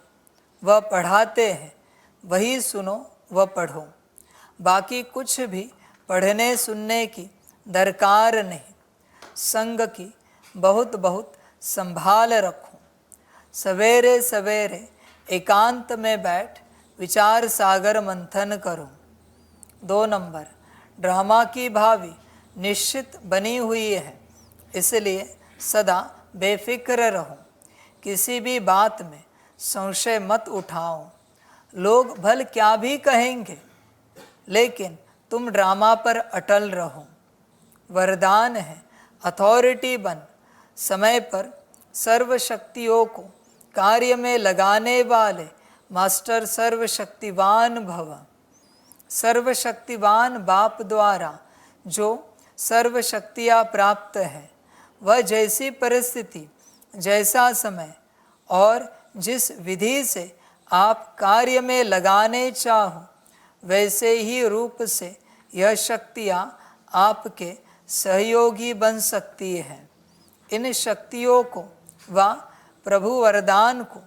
वह पढ़ाते हैं वही सुनो व पढ़ो, बाकी कुछ भी पढ़ने सुनने की दरकार नहीं। संग की बहुत बहुत संभाल रखो, सवेरे सवेरे एकांत में बैठ विचार सागर मंथन करो। 2 नंबर, ड्रामा की भावी निश्चित बनी हुई है, इसलिए सदा बेफिक्र रहो, किसी भी बात में संशय मत उठाओ। लोग भल क्या भी कहेंगे, लेकिन तुम ड्रामा पर अटल रहो। वरदान है अथॉरिटी बन, समय पर सर्व शक्तियों को कार्य में लगाने वाले मास्टर सर्वशक्तिवान भव। सर्वशक्तिवान बाप द्वारा जो सर्व शक्तियाँ प्राप्त है, वह जैसी परिस्थिति, जैसा समय और जिस विधि से आप कार्य में लगाने चाहो, वैसे ही रूप से यह शक्तियाँ आपके सहयोगी बन सकती है। इन शक्तियों को व प्रभु वरदान को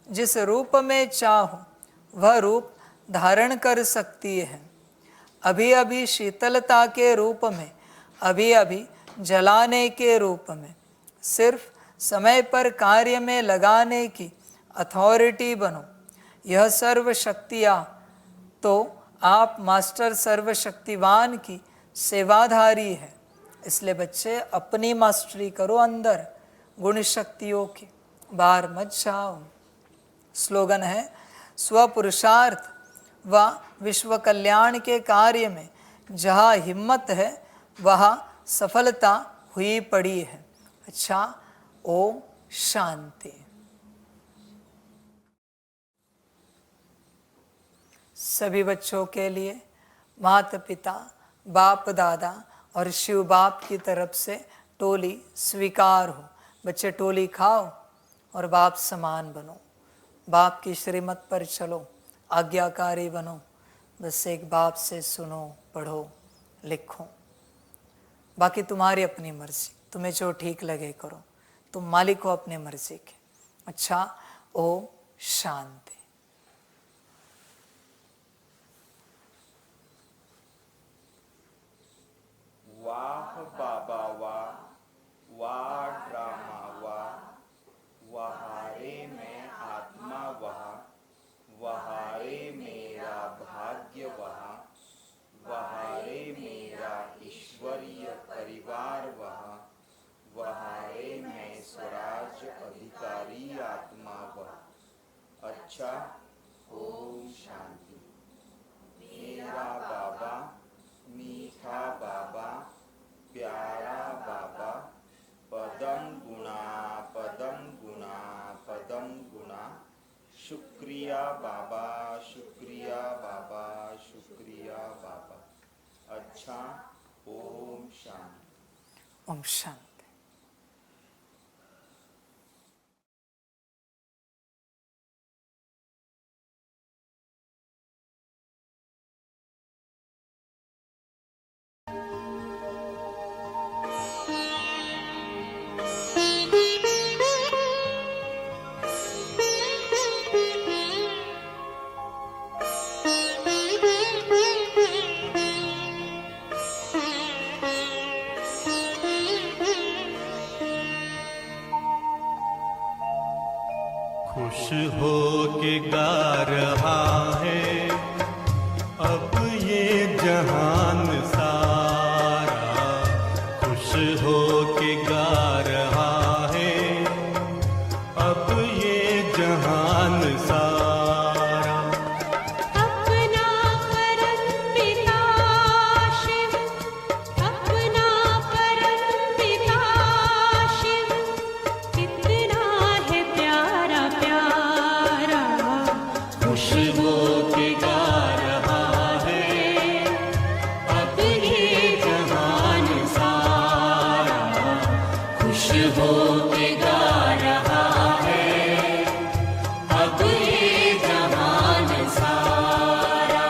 जिस रूप में चाहो वह रूप धारण कर सकती है। अभी अभी शीतलता के रूप में, अभी अभी जलाने के रूप में, सिर्फ समय पर कार्य में लगाने की अथॉरिटी बनो। यह सर्व शक्तियाँ तो आप मास्टर सर्वशक्तिवान की सेवाधारी है, इसलिए बच्चे अपनी मास्टरी करो अंदर गुण शक्तियों की, बाहर मत जाओ। स्लोगन है, स्वपुरुषार्थ व विश्व कल्याण के कार्य में जहाँ हिम्मत है वहाँ सफलता हुई पड़ी है। अच्छा, ओम शांति। सभी बच्चों के लिए माता पिता, बाप दादा और शिव बाप की तरफ से टोली स्वीकार हो। बच्चे टोली खाओ और बाप समान बनो, बाप की श्रीमत पर चलो, आज्ञाकारी बनो। बस एक बाप से सुनो, पढ़ो, लिखो, बाकी तुम्हारी अपनी मर्जी, तुम्हें जो ठीक लगे करो, तुम मालिक हो अपनी मर्जी के। अच्छा, ओम शांति। वाह बाबा वाह, वाह ड्रामा वाह, वहारे में आत्मा वहा, वहारे मेरा भाग्य वहा, वहारे मेरा ईश्वरीय परिवार वहा, वहारे मैं स्वराज अधिकारी आत्मा वहा। अच्छा, ओम शांति। मेरा बाबा, मीठा बाबा, प्यारा बाबा, पदम गुना पदम गुना पदम गुना। शुक्रिया बाबा, शुक्रिया बाबा, शुक्रिया बाबा। अच्छा, ओम शांति। ओम शांति। हो के गा रहा है अब ये जहान सारा, खुश हो के गा रहा है अब ये जहान सारा। अपना परम पिता शिव, अपना परम पिता शिव, कितना है प्यारा प्यारा, खुश हो के गा रहा है अब ये जहान सारा, खुश हो के गा रहा है अब ये जहान सारा।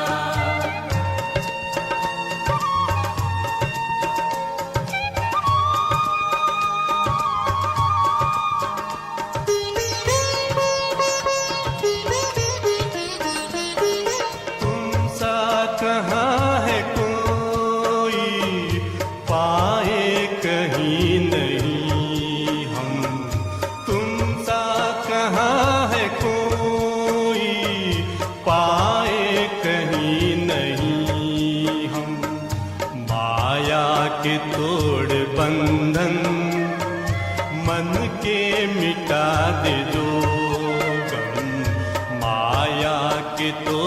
तुम सा कहाँ है कोई पाए कहीं नहीं हम, तुम सा कहाँ है कोई पाए कहीं नहीं हम। माया के तोड़ बंधन मन के मिटा दे जो गम, माया के तो